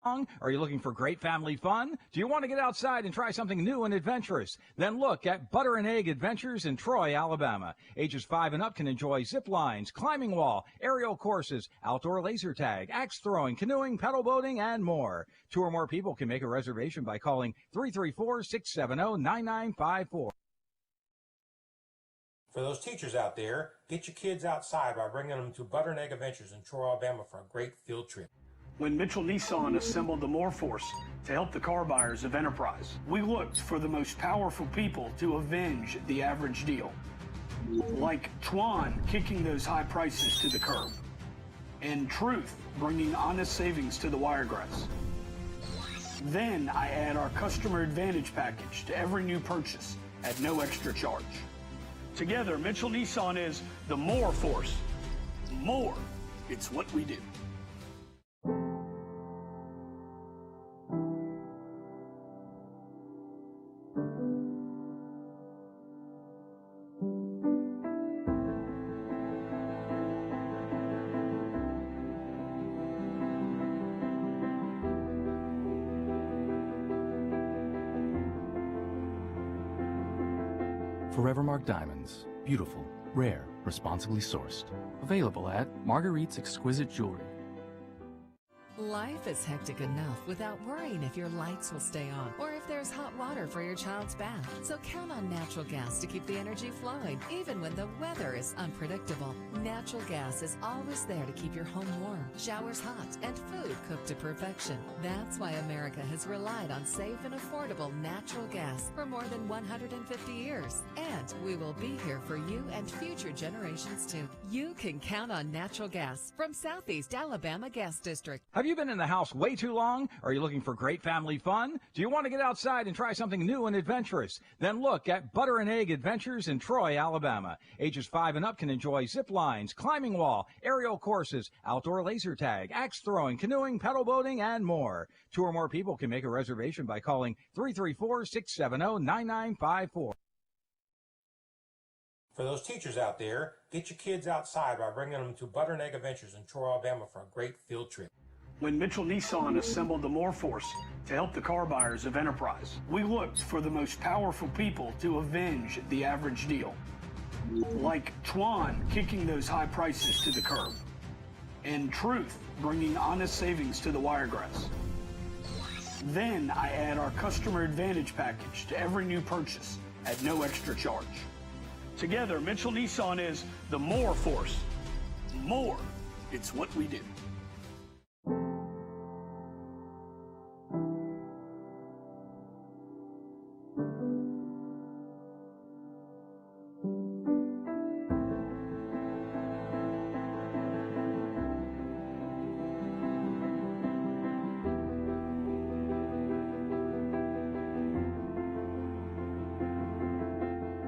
Are you looking for great family fun? Do you want to get outside and try something new and adventurous? Then look at Butter and Egg Adventures in Troy, Alabama. Ages 5 and up can enjoy zip lines, climbing wall, aerial courses, outdoor laser tag, axe throwing, canoeing, pedal boating, and more. 2 or more people can make a reservation by calling 334-670-9954. For those teachers out there, get your kids outside by bringing them to Butter and Egg Adventures in Troy, Alabama for a great field trip. When Mitchell Nissan assembled the More Force to help the car buyers of Enterprise, we looked for the most powerful people to avenge the average deal. Like Twan kicking those high prices to the curb, and Truth bringing honest savings to the wiregrass. Then I add our Customer Advantage package to every new purchase at no extra charge. Together, Mitchell Nissan is the More Force. More, it's what we do. Forevermark Diamonds. Beautiful, rare, responsibly sourced. Available at Marguerite's Exquisite Jewelry. Life is hectic enough without worrying if your lights will stay on or if there's hot water for your child's bath. So count on natural gas to keep the energy flowing, even when the weather is unpredictable. Natural gas is always there to keep your home warm, showers hot, and food cooked to perfection. That's why America has relied on safe and affordable natural gas for more than 150 years. And we will be here for you and future generations too. You can count on natural gas from Southeast Alabama Gas District. Have you been in the house way too long? Are you looking for great family fun? Do you want to get outside and try something new and adventurous? Then look at Butter and Egg Adventures in Troy, Alabama. Ages 5 and up can enjoy zip lines, climbing wall, aerial courses, outdoor laser tag, axe throwing, canoeing, pedal boating, and more. 2 or more people can make a reservation by calling 334-670-9954. For those teachers out there, get your kids outside by bringing them to Butter and Egg Adventures in Troy, Alabama for a great field trip. When Mitchell Nissan assembled the More Force to help the car buyers of Enterprise, we looked for the most powerful people to avenge the average deal. Like Twan kicking those high prices to the curb, and Truth bringing honest savings to the wiregrass. Then I add our Customer Advantage package to every new purchase at no extra charge. Together, Mitchell Nissan is the More Force. More, it's what we do.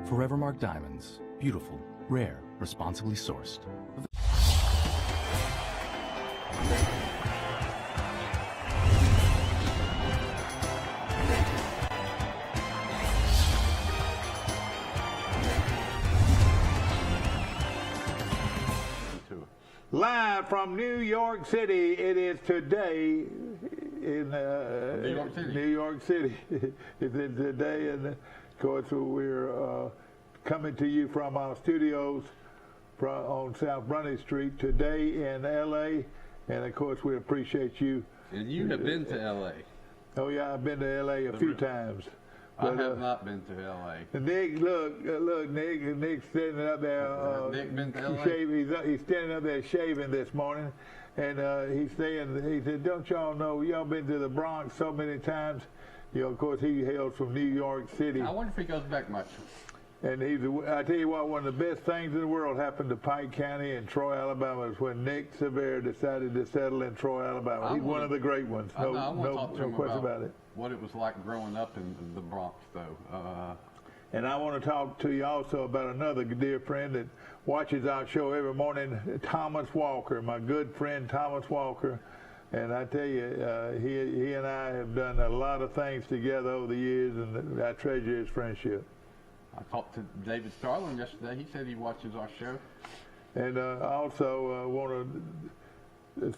Forevermark Diamonds. Beautiful, rare, responsibly sourced. Live from New York City, it is today in New York City. It's today, and of course we're coming to you from our studios on South Brunny Street today in L.A. And of course we appreciate you. And you have been to L.A. Oh yeah, I've been to L.A. a few times. But, I have not been to L.A. Nick, look, Nick's standing up there. Nick been to L.A.? He's standing up there shaving this morning, and he said, don't y'all know, y'all been to the Bronx so many times. You know, of course, he hails from New York City. I wonder if he goes back much. And I tell you what, one of the best things in the world happened to Pike County and Troy, Alabama, is when Nick Sever decided to settle in Troy, Alabama. He's one of the great ones. No question about it. What it was like growing up in the Bronx, though. And I want to talk to you also about another dear friend that watches our show every morning, Thomas Walker, my good friend Thomas Walker. And I tell you, he and I have done a lot of things together over the years, and I treasure his friendship. I talked to David Starlin yesterday. He said he watches our show. And I also want to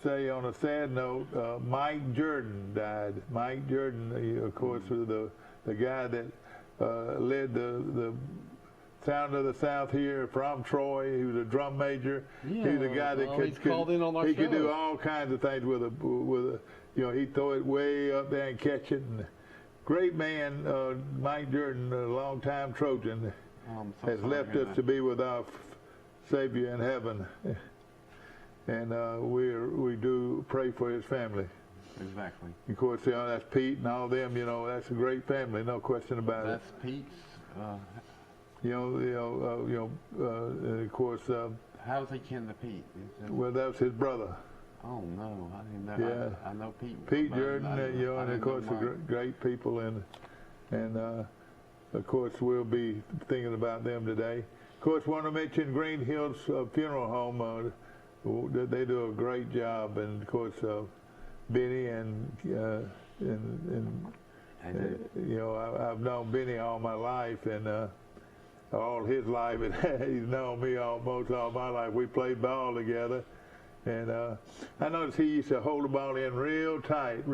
say on a sad note, Mike Jordan died. Mike Jordan, of course, was the guy that led the Sound of the South here from Troy. He was a drum major. Yeah, he was a guy that could do all kinds of things with a he'd throw it way up there and catch it. And great man, Mike Jordan, a longtime Trojan, has left us to be with our Savior in heaven. And we do pray for his family. Exactly. Of course, that's Pete and all them. That's a great family, no question about it. That's Pete's. Of course. How's he kin to Pete? Well, that was his brother. Oh no, I didn't know. Yeah. I know Pete. Pete Jordan, and of course, great people, and of course, we'll be thinking about them today. Of course, want to mention Green Hills Funeral Home. They do a great job, and of course, Benny and I've known Benny all my life, and all his life, and he's known me almost all my life. We played ball together, and I noticed he used to hold the ball in real tight.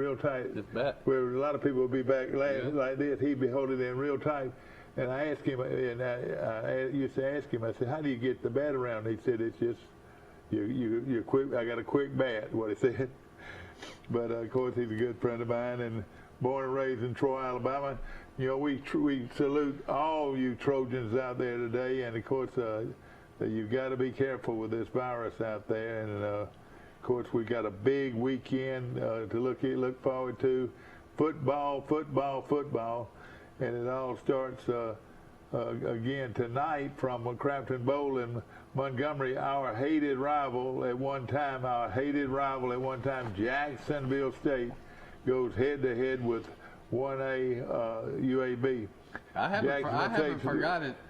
Just bet. Where a lot of people would be back like this, he'd be holding it in real tight. And I asked him, and I used to ask him, I said, "How do you get the bat around?" He said, "It's just you're quick. I got a quick bat." What he said. But of course, he's a good friend of mine, and born and raised in Troy, Alabama. We salute all you Trojans out there today, and of course, you've got to be careful with this virus out there. And of course, we got a big weekend to look forward to. Football, and it all starts again tonight from Crampton Bowl in Montgomery. Our hated rival at one time, Jacksonville State, goes head to head with 1A UAB. I haven't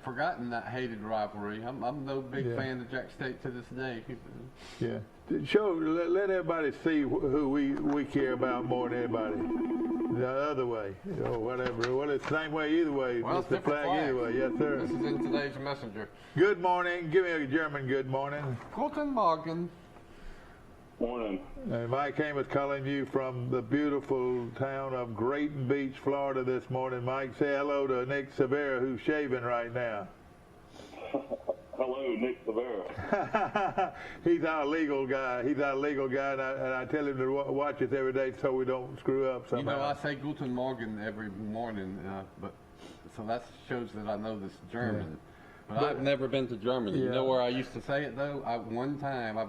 forgotten that hated rivalry. I'm no big fan of Jack State to this day. Yeah. Let everybody see who we care about more than anybody. The other way, whatever. Well, it's the same way either way. Well, it's the flag either way. Yes, sir. This is in today's messenger. Good morning. Give me a German good morning. Guten Morgen. Morning. And Mike Amos calling you from the beautiful town of Grayton Beach, Florida this morning. Mike, say hello to Nick Severa, who's shaving right now. Hello, Nick Severa. He's our legal guy. And I tell him to watch us every day so we don't screw up somehow. I say Guten Morgen every morning, so that shows that I know this German. Yeah. But I've never been to Germany. You know where I used to say it, though? I've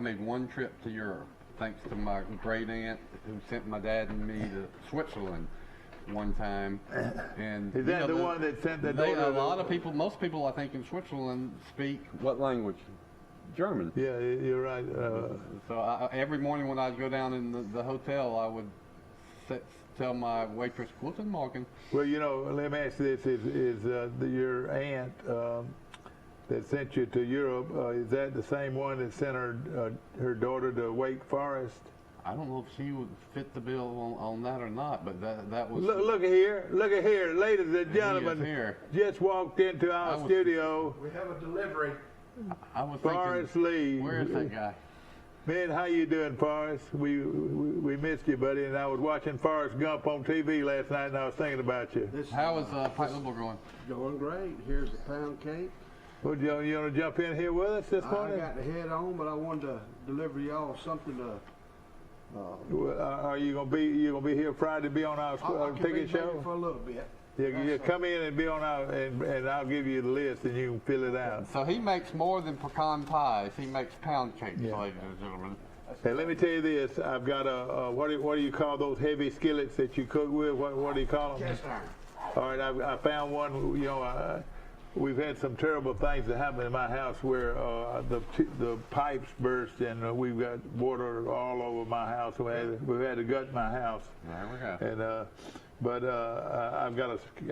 made one trip to Europe, thanks to my great aunt who sent my dad and me to Switzerland one time. And is that the one that sent the daughter? Most people, I think, in Switzerland speak what language? German. Yeah, you're right. So every morning when I'd go down in the hotel, I would tell my waitress, Guten Morgen. Well, let me ask you this: is your aunt that sent you to Europe, is that the same one that sent her daughter to Wake Forest? I don't know if she would fit the bill on that or not, but that was... Look at here, ladies and gentlemen, just walked into our studio. We have a delivery. I was Forrest Lee. Where is that guy? Man, how you doing, Forrest? We missed you, buddy, and I was watching Forrest Gump on TV last night, and I was thinking about you. How is Pike Little going? Going great. Here's the pound cake. Well, you want to jump in here with us this morning? I got the head on, but I wanted to deliver y'all something to. Are you gonna be here Friday? Be on our ticket show for a little bit. Yeah, come in and be on our, and I'll give you the list and you can fill it out. So he makes more than pecan pies. He makes pound cakes, ladies and gentlemen. Hey, let me tell you this. I've got a what do you call those heavy skillets that you cook with? What do you call them? Cast iron. All right, I found one. We've had some terrible things that happen in my house where the pipes burst and we've got water all over my house. We've had to gut my house. There we go. And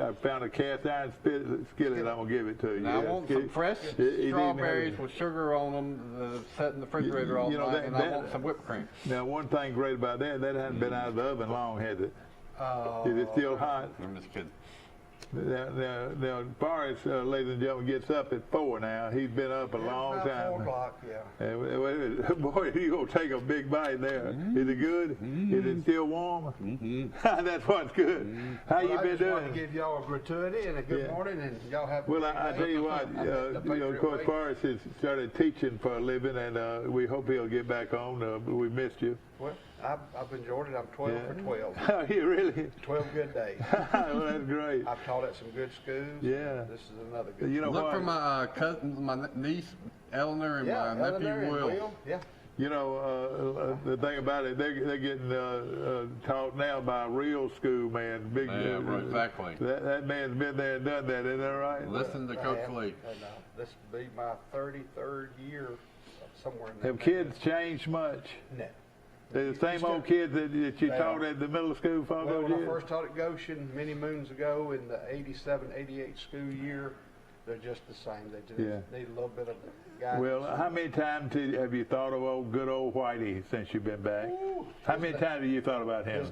I found a cast iron skillet. I'm gonna give it to you. Now I want some fresh strawberries with sugar on them, set in the refrigerator all night, and I want some whipped cream. Now, one thing great about that hasn't been out of the oven long, has it? Oh, is it still hot? I'm just kidding. Now Forrest, ladies and gentlemen, gets up at 4 now. He's been up a long about time. 4 o'clock, yeah. And, boy, you gonna take a big bite there. Is it good? Is it still warm? That's what's good. How you been I just doing? want to give y'all a gratuity and a good morning, and y'all have. Well, I tell you what, of course, Forrest has started teaching for a living, and we hope he'll get back on. We missed you. Well, I've enjoyed it. I'm 12 for 12. Are you really? 12 good days. Well, that's great. I've taught at some good schools. Yeah. This is another good. You know Look what? for my cousin, my niece Eleanor, and my nephew Eleanor and Will. Yeah. You know, the thing about it, they're getting taught now by a real school man. Big, right, exactly. That man's been there and done that, isn't that right? Listen to Coach Lee. This will be my 33rd year somewhere in Have kids changed much? No. They're the same old kids that you taught at the middle school for Well, those when I years? first taught at Goshen many moons ago in the 87, 88 school year, they're just the same. They just need a little bit of guidance. Well, how many times have you thought of good old Whitey since you've been back? How many times have you thought about him?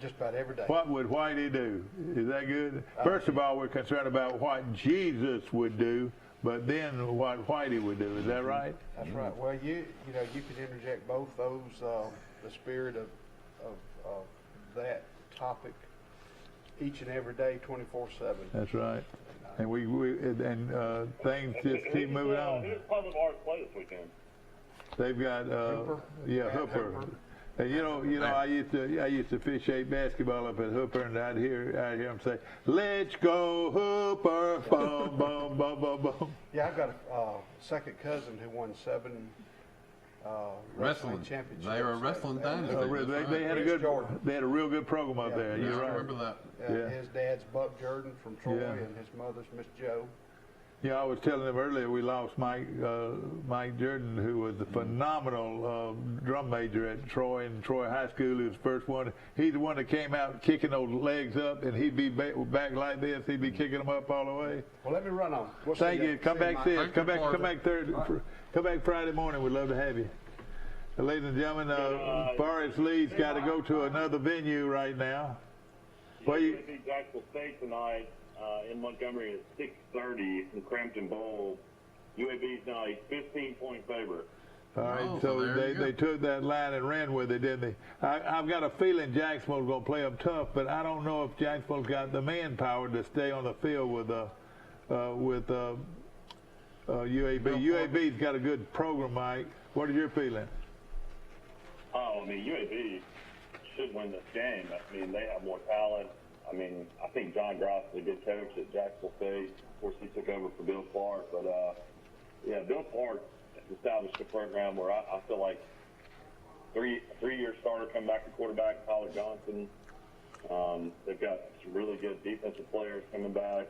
Just about every day. What would Whitey do? Is that good? First of all, we're concerned about what Jesus would do, but then what Whitey would do. Is that right? That's right. Well, you know you can interject both those, the spirit of that topic each and every day, 24/7. That's right. And things just keep moving on. Who's Public Arts play this weekend? They've got Hooper. And you know, I used to officiate basketball up at Hooper, and I'd hear them say, "Let's go Hooper!" Boom, boom, boom, boom, boom. Yeah, I've got a second cousin who won 7 wrestling championships. They were a wrestling dynasty. They had a real good program up there. You're right. I remember that. Yeah. His dad's Buck Jordan from Troy, and his mother's Miss Joe. Yeah, I was telling them earlier we lost Mike Jordan, who was a phenomenal drum major at Troy and Troy High School. He was the first one. He's the one that came out kicking those legs up, and he'd be back like this. He'd be kicking them up all the way. Well, let me run on. Thank you. Come back, see us. Come back Friday morning. We'd love to have you. Ladies and gentlemen, Forrest Lee's got to go to another venue right now. Well, you beat Jacksonville State tonight in Montgomery at 6:30 in Crampton Bowl. UAB's now a 15-point favorite. All right, so they took that line and ran with it, didn't they? I've got a feeling Jacksonville's going to play them tough, but I don't know if Jacksonville's got the manpower to stay on the field with UAB. UAB's got a good program, Mike. What are your feelings? Oh, I mean, UAB should win this game. I mean, they have more talent. I mean, I think John Gross is a good coach at Jacksonville State. Of course, he took over for Bill Clark. But, Bill Clark established a program where I feel like three-year starter coming back to quarterback, Tyler Johnson. They've got some really good defensive players coming back.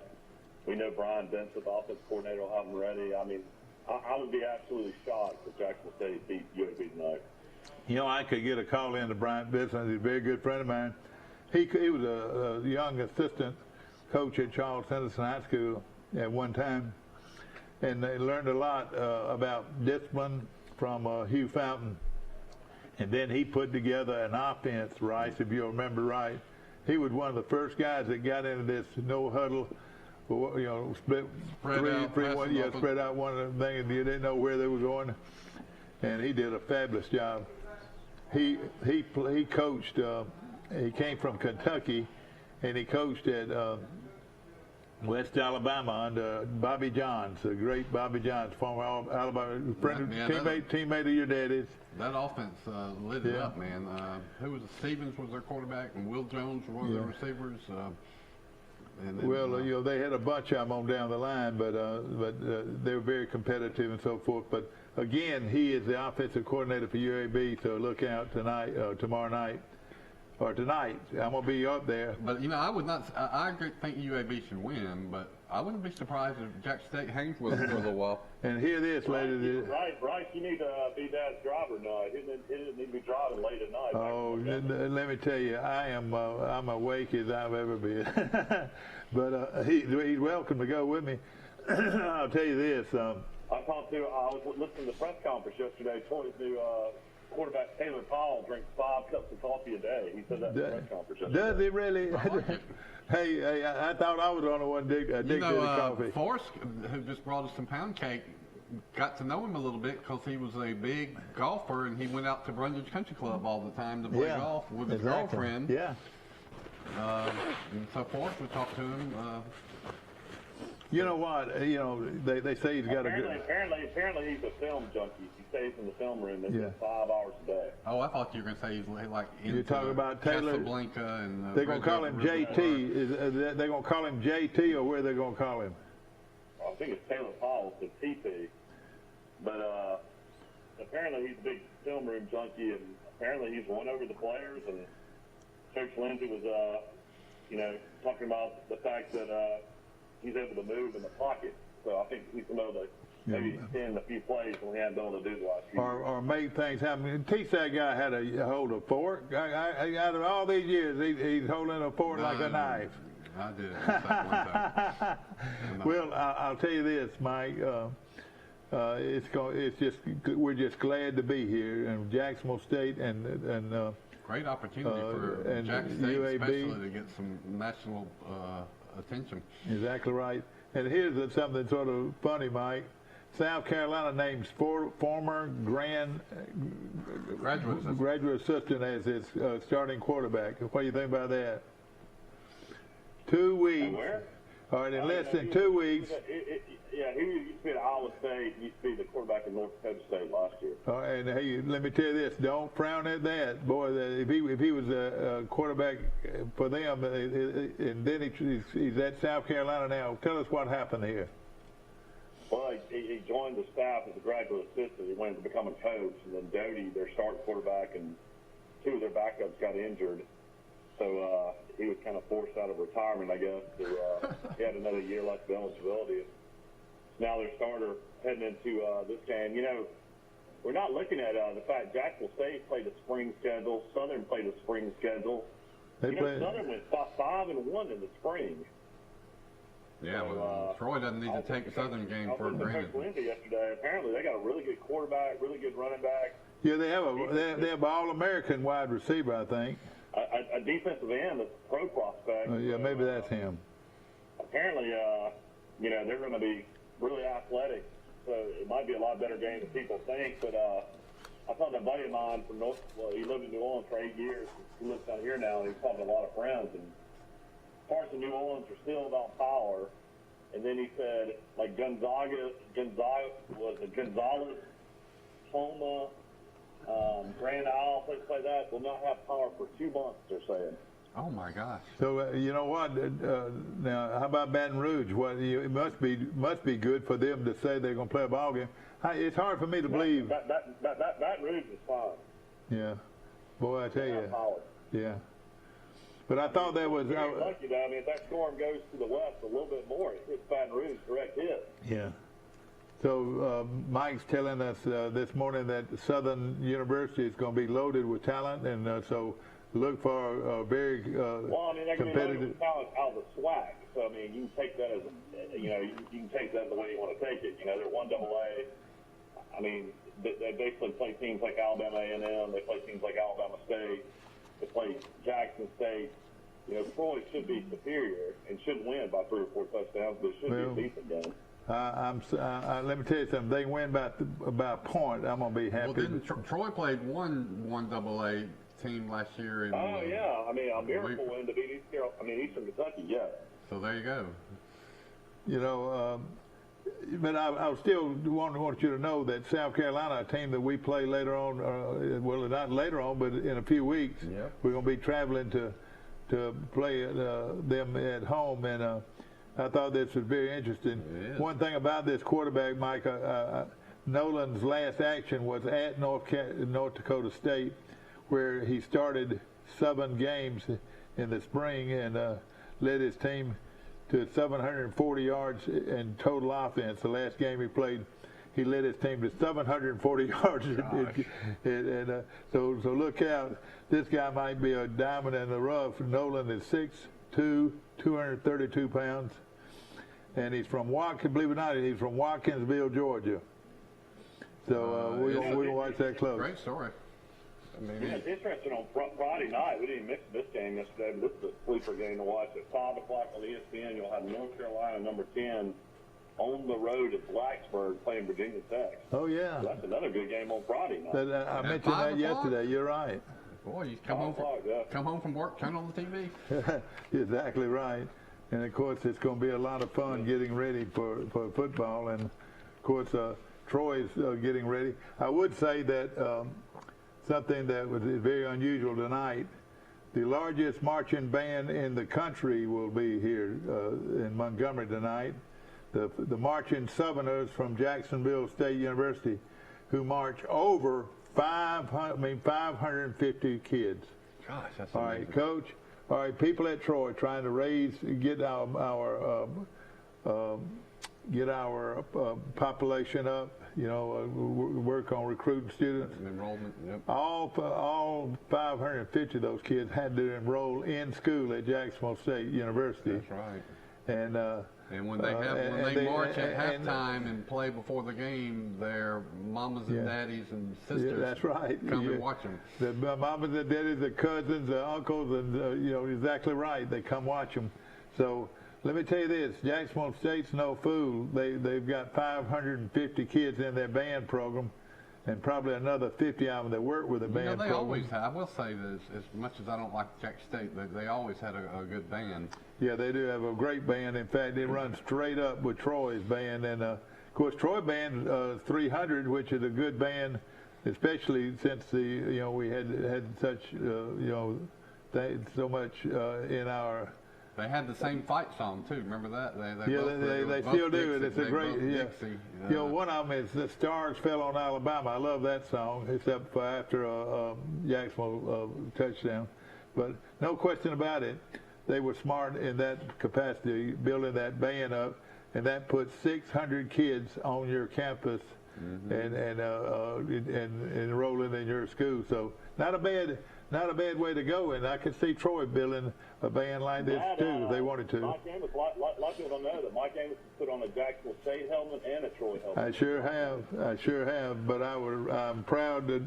We know Brian Benson, the offensive coordinator, will have them ready. I mean, I would be absolutely shocked if Jacksonville State beat UAB tonight. You know, I could get a call in to Brian Benson. He's a very good friend of mine. He was a young assistant coach at Charles Henderson High School at one time, and they learned a lot about discipline from Hugh Fountain. And then he put together an offense, Rice, if you remember right. He was one of the first guys that got into this no huddle, split spread out one of the things. You didn't know where they were going, and he did a fabulous job. He coached. He came from Kentucky, and he coached at West Alabama under Bobby Johns, the great Bobby Johns, former Alabama teammate of your daddy's. That offense lit it up, man. Who was Stevens was their quarterback, and Will Jones was one of their receivers. They had a bunch of them on down the line, but they were very competitive and so forth. But again, he is the offensive coordinator for UAB, so look out tonight, tomorrow night. Or tonight, I'm gonna be up there. But I would not. I think UAB should win, but I wouldn't be surprised if Jack State hangs with them for a little while. And hear this, ladies. Right. You need to be Dad's driver tonight. He didn't need to be driving late at night. Oh, let me tell you, I'm awake as I've ever been. But he's welcome to go with me. I'll tell you this. I was listening to the press conference yesterday. Troy's new quarterback Taylor Powell drinks 5 cups of coffee a day. He said that in the press conference. Does he really? Hey, I thought I was the only one addicted to coffee. Forrest, who just brought us some pound cake, got to know him a little bit because he was a big golfer and he went out to Brundage Country Club all the time to play golf with his girlfriend. Yeah. And so Forrest would talk to him. You know what? You know they say he's got apparently he's a film junkie. He stays in the film room and 5 hours a day. Oh, I thought you were going to say he's like into You're talking about Taylor Casablanca and they're going to call him JT. They're going to call him JT, or where they're going to call him? I think it's Taylor Powell, the TP. But apparently he's a big film room junkie, and apparently he's won over the players. And Coach Lindsey was, talking about the fact that he's able to move in the pocket. So I think he's able to maybe extend a few plays when we haven't been able to do the last few years. Or make things happen. Teach that guy how to hold a fork. Out of all these years, he's holding a fork like a knife. I did. One time. Well, I'll tell you this, Mike. We're just glad to be here in Jacksonville State and great opportunity for Jackson State, UAB, especially to get some national attention. Exactly right. And here's something sort of funny, Mike. South Carolina names former graduate assistant as its starting quarterback. What do you think about that? 2 weeks. Where? All right, in less than 2 weeks. He used to be at Iowa State. He used to be the quarterback of North Dakota State last year. And hey, let me tell you this: don't frown at that, boy. If he was a quarterback for them, and then he's at South Carolina now. Tell us what happened here. Well, he joined the staff as a graduate assistant. He went to become a coach, and then Doty, their starting quarterback, and 2 of their backups got injured. So he was kind of forced out of retirement, I guess. He had another year left of eligibility. Now their starter heading into this game. We're not looking at the fact Jacksonville State played a spring schedule. Southern played a spring schedule. Southern went 5-1 in the spring. Yeah, well, Troy doesn't need to take the Southern game for granted. Coach Lindsey yesterday. Apparently, they got a really good quarterback, really good running back. Yeah, they have an All-American wide receiver, I think. A defensive end, a pro prospect. Yeah, maybe that's him. Apparently, they're going to be really athletic, so it might be a lot better game than people think. But I talked to a buddy of mine from he lived in New Orleans for 8 years. He lives down here now, and he's talking to a lot of friends. And parts of New Orleans are still about power. And then he said, like Gonzales, Homa, Grand Isle, places like that, will not have power for 2 months, they're saying. Oh my gosh! So you know what? Now, how about Baton Rouge? It must be good for them to say they're going to play a ball game. It's hard for me to believe. Baton Rouge is fine. Yeah, boy, I tell you. Power. Yeah, but I thought that was. Lucky though. I mean, if that storm goes to the west a little bit more, it hits Baton Rouge, direct hit. Yeah. So Mike's telling us this morning that Southern University is going to be loaded with talent, and so. Look for a very competitive talent out of the SWAC. So I mean, you can take that as you can take that the way you want to take it. They're 1AA. I mean, they basically play teams like Alabama A&M. They play teams like Alabama State. They play Jackson State. Troy should be superior and should win by 3 or 4 touchdowns, but it should be a decent game. Let me tell you something. They win by a point. I'm gonna be happy. Well, didn't Troy played one AA team last year? I mean, a miracle win to beat Eastern Kentucky. Yeah. So there you go. But I still want you to know that South Carolina, a team that we play later on, well, not later on, but in a few weeks, we're going to be traveling to play them at home, and I thought this was very interesting. One thing about this quarterback, Mike, Nolan's last action was at North Dakota State, where he started 7 games in the spring and led his team to 740 yards in total offense. The last game he played, he led his team to 740 yards. So look out. This guy might be a diamond in the rough. Nolan is 6'2", 232 pounds. And he's from believe it or not, he's from Watkinsville, Georgia. So we're going to watch that close. Great story. Yeah, it's interesting. On Friday night, we didn't miss this game yesterday, but this is a sleeper game to watch. At 5 o'clock on ESPN, you'll have North Carolina number 10 on the road at Blacksburg playing Virginia Tech. Oh, yeah. So that's another good game on Friday night. I mentioned that yesterday. You're right. Boy, you come home from work, turn on the TV. Exactly right. And, of course, it's going to be a lot of fun getting ready for football. And, of course, Troy's getting ready. I would say that something that was very unusual tonight, the largest marching band in the country will be here in Montgomery tonight. The marching Southerners from Jacksonville State University, who march over 550 kids. Gosh, that's all amazing. right, Coach. All right, people at Troy trying to get our population up. You know, work on recruiting students. Enrollment. Yep. All 550 of those kids had to enroll in school at Jacksonville State University. That's right. And when they march at halftime and play before the game, their mamas and daddies and sisters that's right. come and watch them. The mamas and daddies, the cousins, the uncles, and you know, exactly right. They come watch them. So let me tell you this: Jacksonville State's no fool. They've got 550 kids in their band program, and probably another 50 of them that work with the band they program. always have. I will say this: as much as I don't like Jack State, they always had a good band. Yeah, they do have a great band. In fact, they run straight up with Troy's band. And, of course, Troy band 300, which is a good band, especially since we had such, so much in our... They had the same fight song, too. Remember that? They still do. It's a great... Dixie, one of them is The Stars Fell on Alabama. I love that song, except for after a Jacksonville touchdown. But no question about it. They were smart in that capacity, building that band up, and that puts 600 kids on your campus and enrolling in your school. So not a bad way to go. And I could see Troy building a band like this too if they wanted to. Mike Amos, a lot of people don't know that Mike Amos put on a Jacksonville State helmet and a Troy helmet. I sure have. But I'm proud to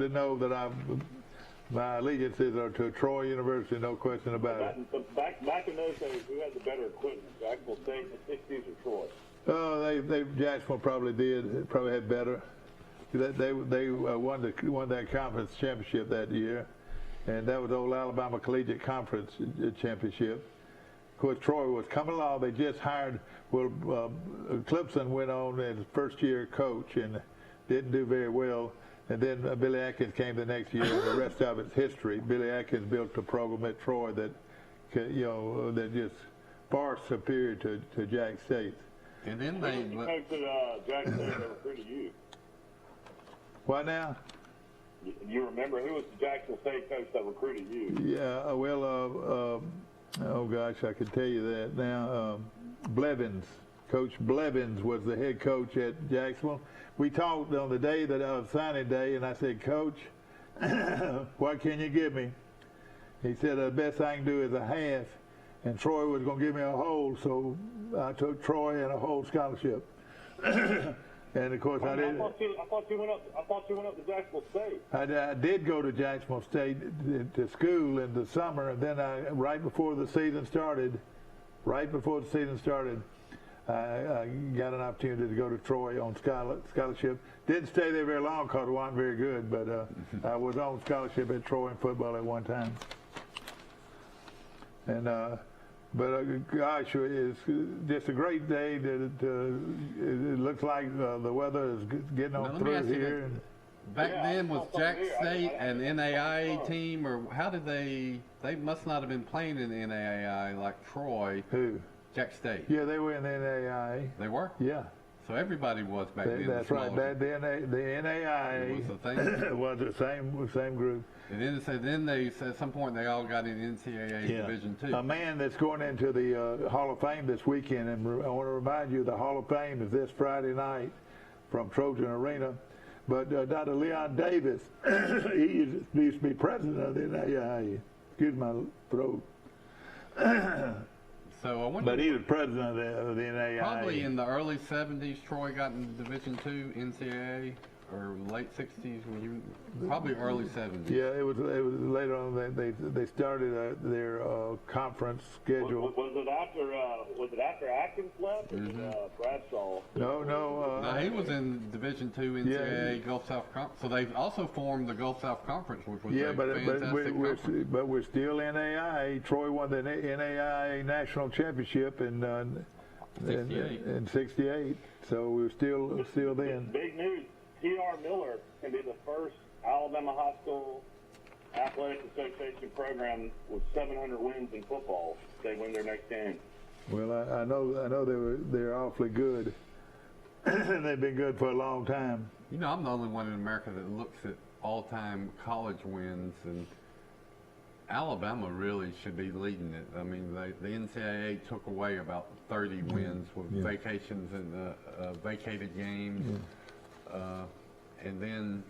know that my allegiances are to Troy University, no question about it. Back in those days, who had the better equipment, Jacksonville State in the 60s or Troy? Oh, Jacksonville probably did. Probably had better. They won that conference championship that year, and that was the old Alabama Collegiate Conference championship. Of course, Troy was coming along. They just hired. Clemson went on as first-year coach and didn't do very well. And then Billy Atkins came the next year, and the rest of it's history. Billy Atkins built a program at Troy that just far superior to Jack State. And then Who was the coach at Jack State that recruited you? What now? You remember who was the Jacksonville State coach that recruited you? Yeah, oh gosh, I could tell you that now. Blevins. Coach Blevins was the head coach at Jacksonville. We talked on the day that I was signing day, and I said, Coach, what can you give me? He said, the best I can do is a half, and Troy was going to give me a whole, so I took Troy and a whole scholarship. And of course, I did. I thought you went up to Jacksonville State. I did go to Jacksonville State to school in the summer, and then right before the season started, I got an opportunity to go to Troy on scholarship. Didn't stay there very long because it wasn't very good, but I was on scholarship at Troy in football at one time. And gosh, it's just a great day. It looks like the weather is getting on through here. Back then, was Jack State an NAIA team, or how did they must not have been playing in the NAIA like Troy. Who? Jack State. Yeah, they were in the NAIA. They were? Yeah. So everybody was back then. That's right. The NAIA was the thing. Was the same group. And then they said at some point they all got in NCAA Division II. A man that's going into the Hall of Fame this weekend, and I want to remind you the Hall of Fame is this Friday night from Trojan Arena. But Dr. Leon Davis, he used to be president of the NAIA. Excuse my throat. So I wonder. But he was president of the NAIA. Probably in the early 70s, Troy got into Division II NCAA. or late 60s, probably early 70s. Yeah, it was later on. They started their conference schedule. Was it after Atkins left? Or Bradshaw? No. He was in Division II NCAA Gulf South Conference. So they also formed the Gulf South Conference, which was a fantastic conference. But we're still NAIA. Troy won the NAIA national championship in 68. So we're still then. Big news. T.R. Miller can be the first Alabama High School Athletic Association program with 700 wins in football if they win their next game. Well, I know they're awfully good. They've been good for a long time. You know, I'm the only one in America that looks at all-time college wins, and Alabama really should be leading it. I mean, the NCAA took away about 30 wins with vacations and vacated games. And then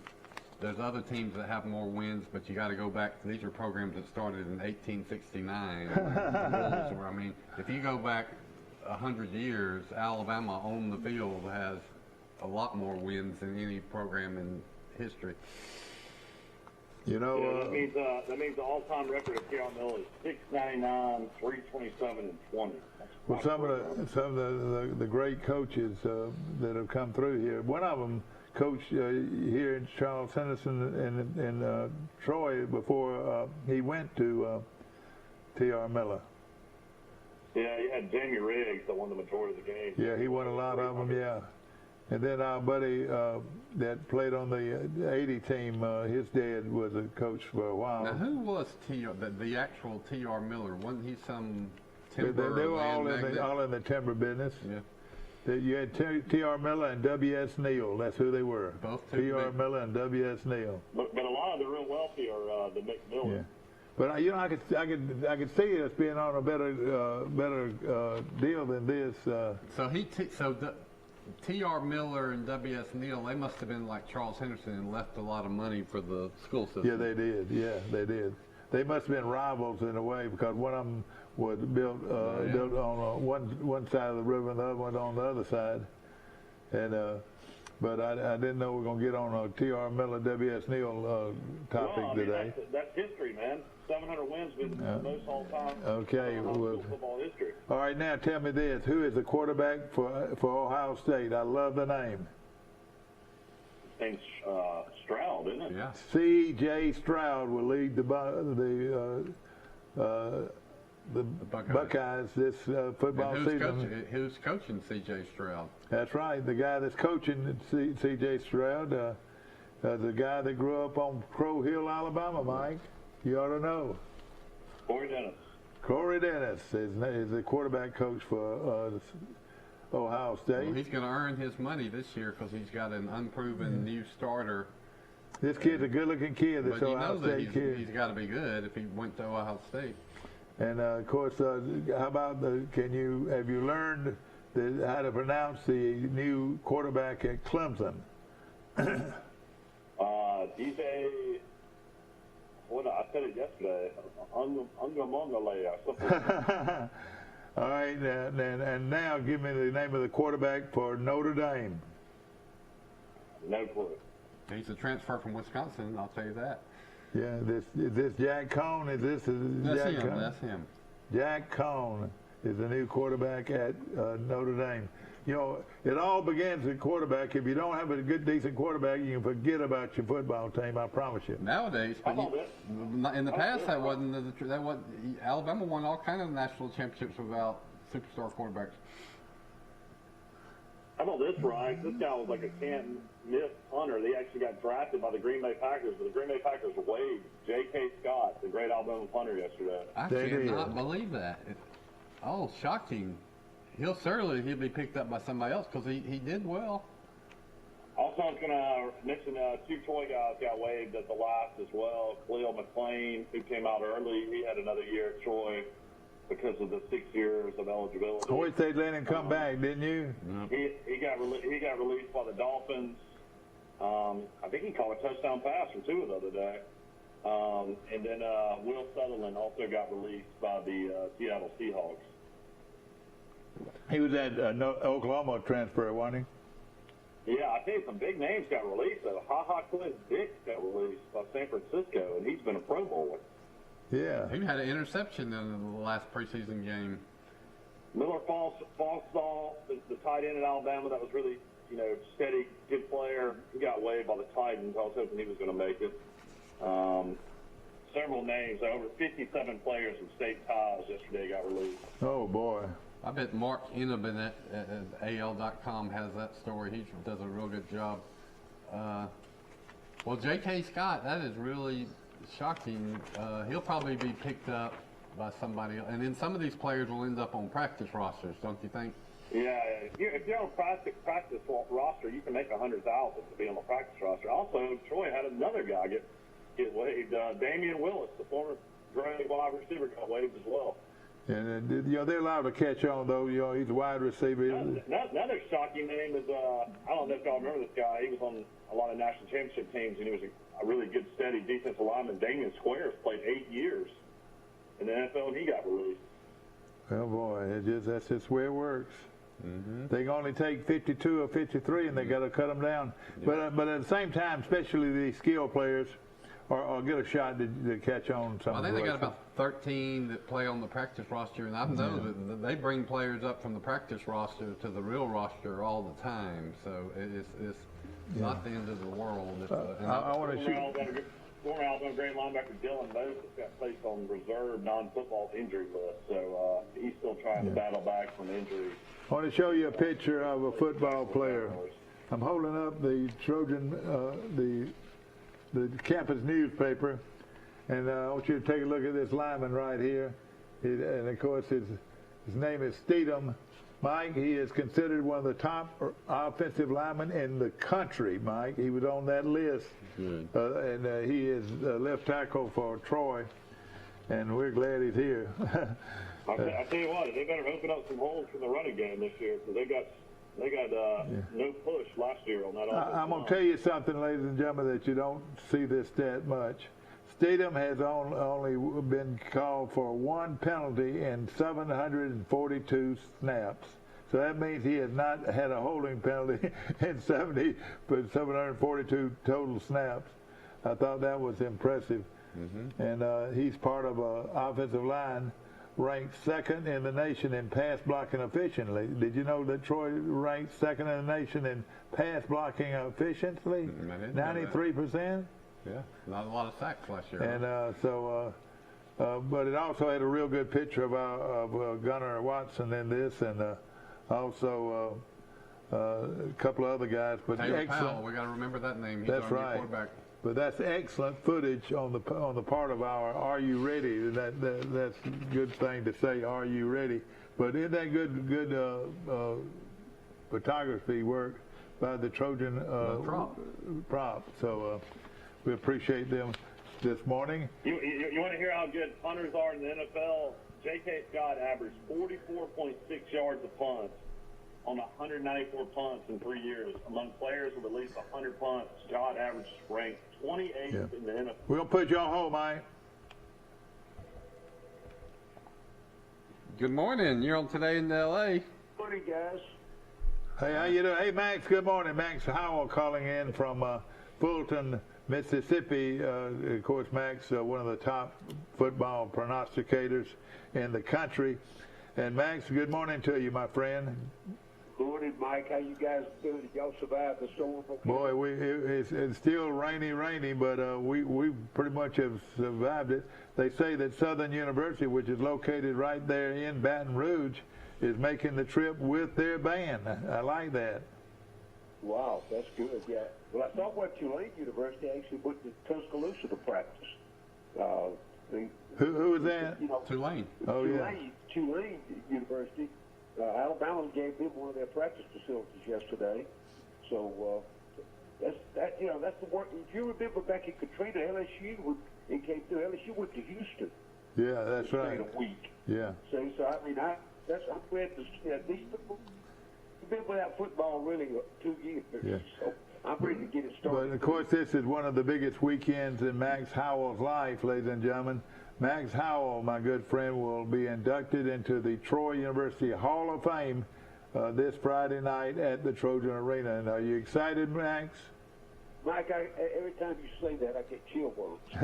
there's other teams that have more wins, but you got to go back. These are programs that started in 1869. I mean, if you go back 100 years, Alabama on the field has a lot more wins than any program in history. You know, that means the all-time record of T.R. Miller is 699, 327, and 20. Well, some of the great coaches that have come through here. One of them coached here in Charles Henderson and Troy before he went to T.R. Miller. Yeah, you had Jamie Riggs that won the majority of the games. Yeah, he won a lot of them. Yeah. And then our buddy that played on the 80 team, his dad was a coach for a while. Now, who was the actual T.R. Miller? Wasn't he some timber? They were all in the timber business. Yeah. You had T.R. Miller and W.S. Neal. That's who they were. Both T.R. Miller and W.S. Neal. But a lot of the real wealthy are the McMillan. Yeah. But you know, I could see us being on a better deal than this. So T.R. Miller and W.S. Neal, they must have been like Charles Henderson and left a lot of money for the school system. Yeah, they did. Yeah, they did. They must have been rivals in a way because one of them was built on one side of the river and the other one on the other side. And but I didn't know we were going to get on a T.R. Miller, W.S. Neal topic today. That's history, man. 700 wins with most all-time. Okay. Football history. All right, now tell me this: who is the quarterback for Ohio State? I love the name. His name's Stroud, isn't it? Yeah. C.J. Stroud will lead the Buckeyes this football season. Who's coaching C.J. Stroud? That's right. The guy that's coaching C.J. Stroud, the guy that grew up on Crow Hill, Alabama, Mike. You ought to know. Corey Dennis is the quarterback coach for Ohio State. Well, he's going to earn his money this year because he's got an unproven new starter. This kid's a good-looking kid. This Ohio State kid. He's got to be good if he went to Ohio State. And of course, how about have you learned how to pronounce the new quarterback at Clemson? DJ. What I said it yesterday. Ungamongale or something. All right, and now give me the name of the quarterback for Notre Dame. No clue. He's a transfer from Wisconsin, I'll tell you that. Yeah, is this Jack Cohn? That's him. Jack Cohn is the new quarterback at Notre Dame. You know, it all begins at quarterback. If you don't have a good, decent quarterback, you can forget about your football team. I promise you. Nowadays, but in the past, that wasn't. Alabama won all kinds of national championships without superstar quarterbacks. How about this, Ryan? This guy was like a can't-miss punter. They actually got drafted by the Green Bay Packers, but the Green Bay Packers waived J.K. Scott, the great Alabama punter, yesterday. I cannot believe that. Shocking. He'll be picked up by somebody else because he did well. Also, I was going to mention two Troy guys got waived at the last as well. Khalil McClain, who came out early, he had another year at Troy because of the 6 years of eligibility. I wish they'd let him come back, didn't you? He got released by the Dolphins. I think he caught a touchdown pass or two the other day. And then Will Sutherland also got released by the Seattle Seahawks. He was at Oklahoma transfer, wasn't Yeah, I tell you, some big names got released, though. Clint Dix got released by San Francisco, and he's been a Pro Bowler. Yeah. He had an interception in the last preseason game. Miller Fallstall, the tight end at Alabama, that was really, steady, good player. He got waived by the Titans. I was hoping he was going to make it. Several names, over 57 players from state ties yesterday got released. Oh, boy. I bet Mark Inabin at AL.com has that story. He does a real good job. Well, J.K. Scott, that is really shocking. He'll probably be picked up by somebody else. And then some of these players will end up on practice rosters, don't you think? Yeah, if you're on practice roster, you can make $100,000 to be on the practice roster. Also, Troy had another guy get waived. Damian Willis, the former great wide receiver, got waived as well. And they're allowed to catch on, though. He's a wide receiver. Another shocking name is I don't know if y'all remember this guy. He was on a lot of national championship teams, and he was a really good, steady defensive lineman. Damian Squares played 8 years in the NFL, and he got released. Well, boy, that's just the way it works. Mm-hmm. They can only take 52 or 53, and they got to cut them down. Yeah. But at the same time, especially these skill players, or get a shot to catch on. Well, I think they got about 13 that play on the practice roster, and I know that they bring players up from the practice roster to the real roster all the time. So it's not the end of the world. I want to shoot. Former Alabama great linebacker Dylan Moses got placed on reserve non-football injury list, so he's still trying to battle back from injuries. I want to show you a picture of a football player. I'm holding up the Trojan, the campus newspaper, and I want you to take a look at this lineman right here. And of course, his name is Steedham. Mike, he is considered one of the top offensive linemen in the country, Mike. He was on that list. And he is left tackle for Troy, and we're glad he's here. I tell you what, they better open up some holes for the running game this year, because they got no push last year on that offensive I'm going to tell you something, ladies and gentlemen, that you don't see this stat much. Steedham has only been called for one penalty in 742 snaps. So that means he has not had a holding penalty in 742 total snaps. I thought that was impressive. Mm-hmm. And he's part of an offensive line ranked second in the nation in pass blocking efficiently. Did you know that Troy ranked second in the nation in pass blocking efficiently? 93%? Yeah, not a lot of sacks last year. And but it also had a real good picture of Gunnar Watson in this, and also a couple of other guys. But Taylor Powell, we got to remember that name. He's that's our right. New quarterback. But that's excellent footage on the part of our "Are you ready?" That's a good thing to say. Are you ready? But isn't that good photography work by the Trojan prop? So we appreciate them this morning. You want to hear how good punters are in the NFL? J.K. Scott averaged 44.6 yards a punt on 194 punts in 3 years. Among players with at least 100 punts, Scott averaged ranked 28th in the NFL. We're going to put you on hold, Mike. Good morning. You're on Today in L.A. Morning, guys. Hey, how you doing? Hey, Max. Good morning. Max Howell calling in from Fulton, Mississippi. Of course, Max, one of the top football prognosticators in the country. And Max, good morning to you, my friend. Good morning, Mike. How you guys doing? Did y'all survive the storm? Boy, it's still rainy, but we pretty much have survived it. They say that Southern University, which is located right there in Baton Rouge, is making the trip with their band. I like that. Wow, that's good. Yeah. Well, I saw where Tulane University actually went to Tuscaloosa to practice. Who was that? Tulane. Oh, Tulane University. Alabama gave them one of their practice facilities yesterday. So that's the work. If you remember back in Katrina, LSU LSU went to Houston. Yeah, that's right. A week. Yeah. So I mean, I'm glad to see that these people have been without football really 2 years. Yeah. So I'm ready to get it started. But of course, this is one of the biggest weekends in Max Howell's life, ladies and gentlemen. Max Howell, my good friend, will be inducted into the Troy University Hall of Fame this Friday night at the Trojan Arena. And are you excited, Max? Mike, every time you say that, I get chill bumps.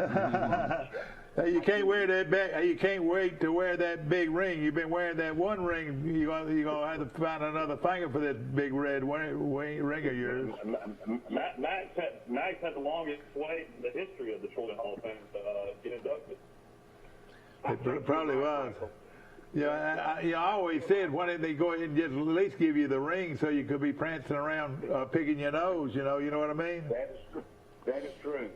Hey, you can't wear that you can't wait to wear that big ring. You've been wearing that one ring. You're gonna have to find another finger for that big red ring of yours. Max had the longest wait in the history of the Trojan Hall of Fame to get inducted. It probably was. Yeah, I always said, why didn't they go ahead and just at least give you the ring so you could be prancing around picking your nose? You know what I mean? That is true. That is true.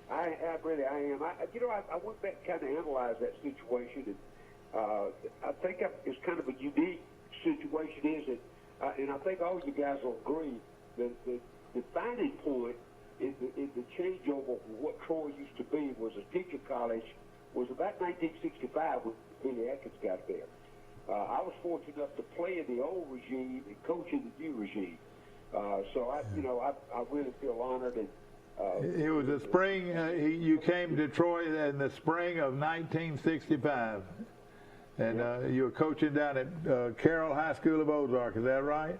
I am. I went back and kind of analyzed that situation, and I think it's kind of a unique situation, is it? And I think all you guys will agree that the defining point in the changeover from what Troy used to be was a teacher college was about 1965 when Billy Atkins got there. I was fortunate enough to play in the old regime and coach in the new regime. So I really feel honored. And it was the spring. You came to Troy in the spring of 1965, and you were coaching down at Carroll High School of Ozark. Is that right?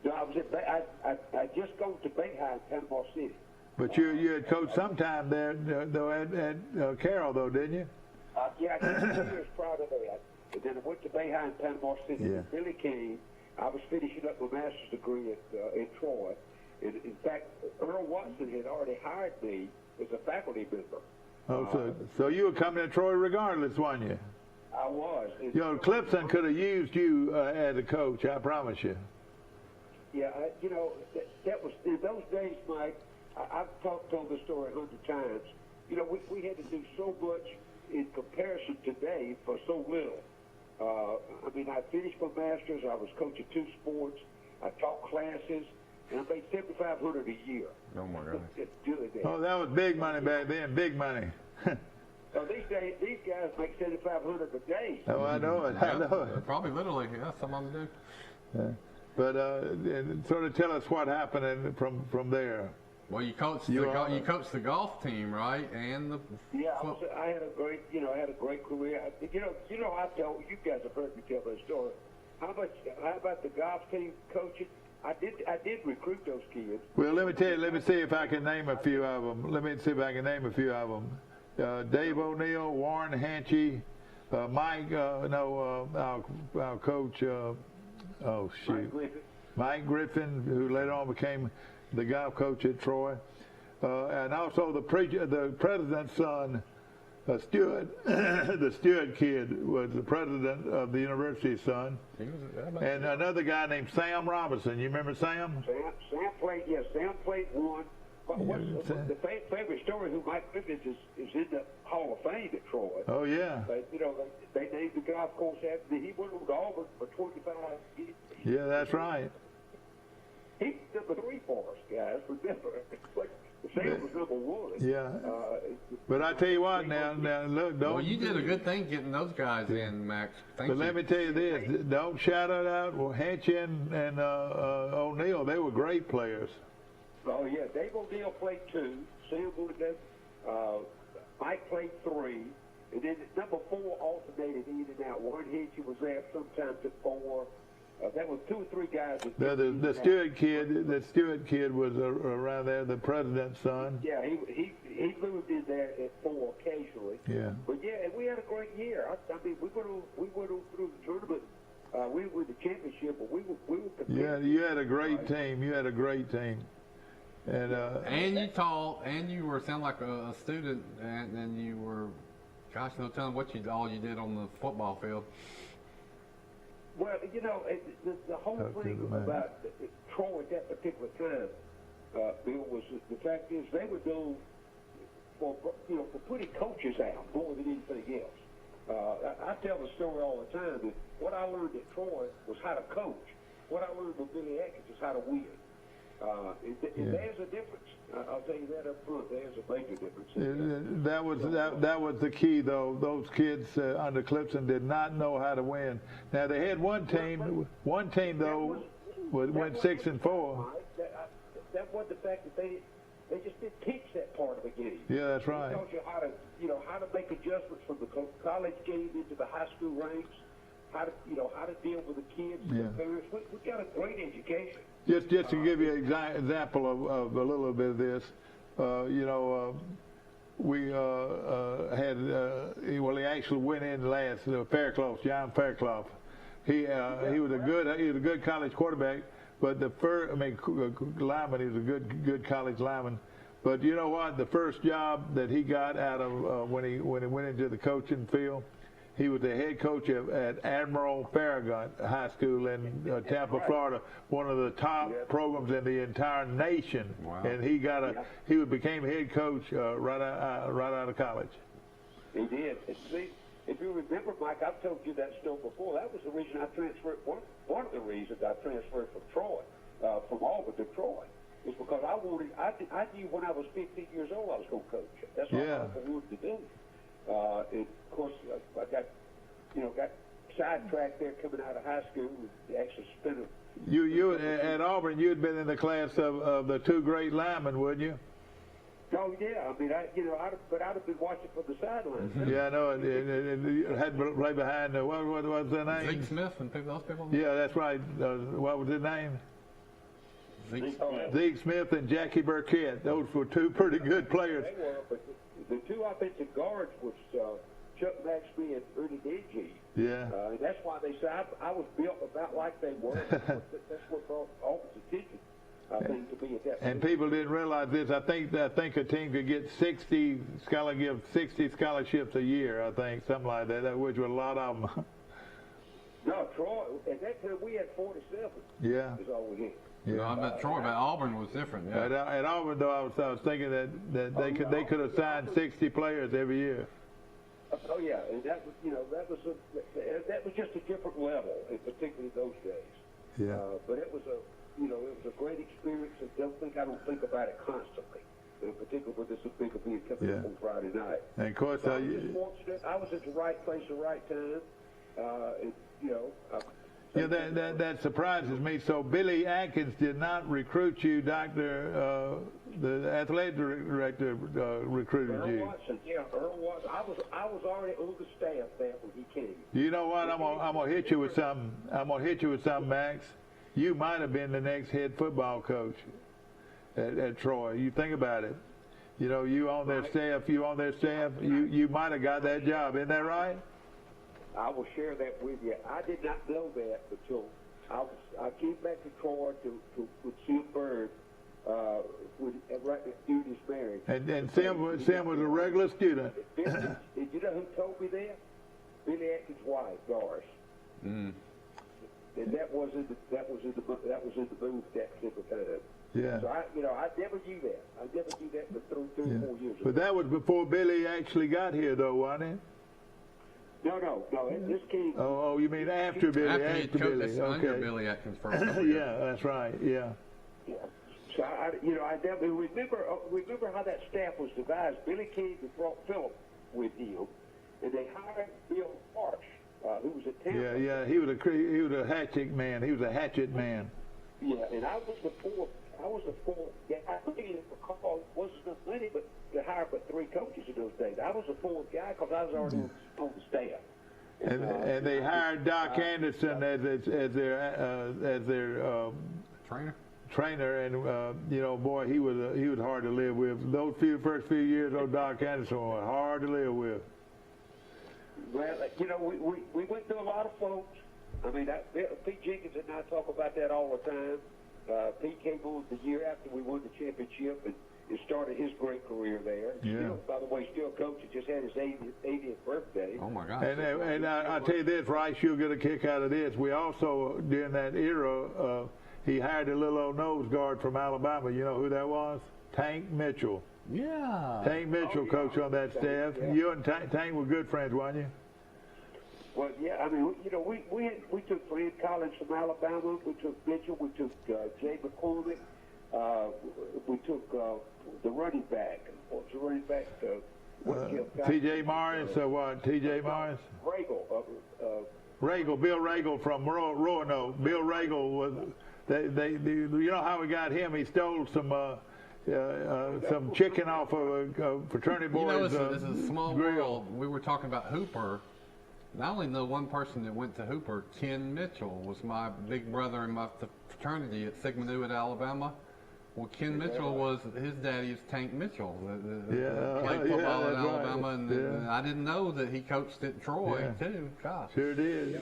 No, I was I just gone to Bay High in Panama City. But you had coached sometime there, though, at Carroll, though, didn't you? Yeah, I did 2 years prior to that. And then I went to Bay High in Panama City. Yeah. Billy came. I was finishing up my master's degree in Troy. And in fact, Earl Watson had already hired me as a faculty member. Oh, so you were coming to Troy regardless, weren't you? I was. Clemson could have used you as a coach, I promise you. Yeah, that was in those days, Mike. I've told this story 100 times. We had to do so much in comparison today for so little. I finished my master's. I was coaching 2 sports. I taught classes, and I made $7,500 a year. Oh my God! Oh, that was big money back then. Big money. So these guys make $7,500 a day. Oh, I know it. I know it. Probably literally, yeah. Some of them do. But sort of tell us what happened from there. Well, you coached the golf team, right? And the I had a great career. I've told you guys have heard me tell that story. How about the golf team coaching? I did recruit those kids. Well, let me tell you. Let me see if I can name a few of them. Dave O'Neill, Warren Hanchy, Mike. Our coach. Mike Griffin, who later on became the golf coach at Troy, and also the president's son, Stewart. The Stewart kid was the president of the university's son, and another guy named Sam Robinson. You remember Sam? Sam played one. The favorite story who Mike Griffin is in the Hall of Fame at Troy. Oh yeah. They named the golf course after him. He went on to Auburn for 25 years. Yeah, that's right. He's number 3 for us, guys. Remember, Sam was number 1. Yeah. But I tell you what, now look, don't. Well, you did a good thing getting those guys in, Max. Thank you. Let me tell you this: don't shout it out. Well, Hanchy and O'Neill, they were great players. Oh yeah, Dave O'Neill played 2. Sam Woodard, Mike played 3. And then number 4 alternated in and out. Warren Hanchy was there sometimes at 4. That was 2 or 3 guys. The Stewart kid was around there, the president's son. Yeah, he moved in there at 4 occasionally. Yeah. But yeah, and we had a great year. we went on through the tournament. We won the championship, but we were competing. Yeah, you had a great team. And you taught, and you were sound like a student, and you were, gosh, no telling what all you did on the football field. Well, the whole thing about Troy at that particular time, Bill, was the fact is they were known for putting coaches out more than anything else. I tell the story all the time that what I learned at Troy was how to coach. What I learned from Billy Atkins is how to win. There's a difference. I'll tell you that up front. There's a major difference. That was the key, though. Those kids under Clemson did not know how to win. Now they had one team though went 6-4. That was the fact that they just didn't teach that part of the game. Yeah, that's right. They taught you how to make adjustments from the college game into the high school ranks. how to deal with the kids, the parents. We got a great education. Just to give you an example of a little bit of this, we had he actually went in last. Fairclough, John Fairclough. He was a good college quarterback, but lineman. He was a good college lineman. But you know what? The first job that he got out of when he went into the coaching field, he was the head coach at Admiral Farragut High School in Tampa, Florida, one of the top programs in the entire nation. Wow. And he became head coach right out of college. He did. See, if you remember, Mike, I've told you that story before. That was the reason I transferred. One of the reasons I transferred from Troy, from Auburn to Troy, is because I knew when I was 15 years old I was going to coach. That's what I wanted to do. And of course, I got sidetracked there coming out of high school. And actually spent You at Auburn, you'd been in the class of the two great linemen, wouldn't you? Oh yeah, I mean, I'd have been watching from the sidelines. Yeah, I know. It had to play behind. What was their name? Zeke Smith and those people. Yeah, that's right. What was his name? Zeke Smith and Jackie Burkett. Those were two pretty good players. They were, but the two offensive guards was Chuck Maxby and Ernie Dingy. Yeah. And that's why they said I was built about like they were. That's what brought Auburn's attention, I think, to me at that point. And people didn't realize this. I think a team could get 60 scholarships a year. I think something like that, which was a lot of them. No, Troy. At that time we had 47. Yeah. Is all we had. Yeah, I bet Troy, but Auburn was different. Yeah. At Auburn, though, I was thinking that they could have signed 60 players every year. Oh yeah, and that was just a different level, particularly those days. Yeah. But it was a great experience, and I don't think about it constantly. In particular, with this big of being coming up on Friday night. And of course, I was just fortunate. I was at the right place at the right time. That surprises me. So Billy Atkins did not recruit you, Doctor. The athletic director recruited you. Earl Watson, Earl Watson. I was already on the staff there when he came. You know what? I'm gonna hit you with something. Max. You might have been the next head football coach at Troy. You think about it. You on their staff. You might have got that job. Isn't that right? I will share that with you. I did not know that until I came back to Troy with Sim Bird right after his marriage. And Sim was a regular student. Did you know who told me that? Billy Atkins' wife, Doris. Mm. And that was in the booth that particular time. Yeah. So I never knew that. I never knew that for 3 or 4 years ago. But that was before Billy actually got here, though, wasn't it? No. This came. Oh, you mean after Billy? After Billy. Okay. Billy Atkins first. Yeah, that's right. Yeah. Yeah. So I never remember how that staff was devised. Billy came and brought Philip with him, and they hired Bill Marsh, who was at Tampa. Yeah. He was a hatchet man. He was a hatchet man. Yeah, and I was the fourth. Yeah, I didn't recall it wasn't enough money, but to hire but 3 coaches in those days. I was the fourth guy because I was already on the staff. And they hired Doc Anderson as their trainer, and boy, he was hard to live with. Those first few years, Doc Anderson was hard to live with. Well, we went through a lot of folks. I mean, Pete Jenkins and I talk about that all the time. Pete came on the year after we won the championship and started his great career there. Yeah. Still, by the way, still coach. He just had his 80th birthday. Oh my God! And I'll tell you this, Rice, you'll get a kick out of this. We also, during that era, he hired a little old nose guard from Alabama. You know who that was? Tank Mitchell. Yeah. Tank Mitchell, coach on that staff. Yeah. You and Tank were good friends, weren't you? Well, yeah, I mean, we took Fred Collins from Alabama. We took Mitchell. We took Jay McCormick. We took the running back. What was the running back? T.J. Morris or what? T.J. Morris? Regal. Bill Regal from Roanoke. Bill Regal was. You know how we got him? He stole some chicken off of a fraternity boys. This is a small world. We were talking about Hooper. I only know one person that went to Hooper. Ken Mitchell was my big brother in my fraternity at Sigma Nu at Alabama. Well, Ken Mitchell was, his daddy is Tank Mitchell, played football at Alabama, right. and I didn't know that he coached at Troy, too. Gosh. Sure did. Yeah.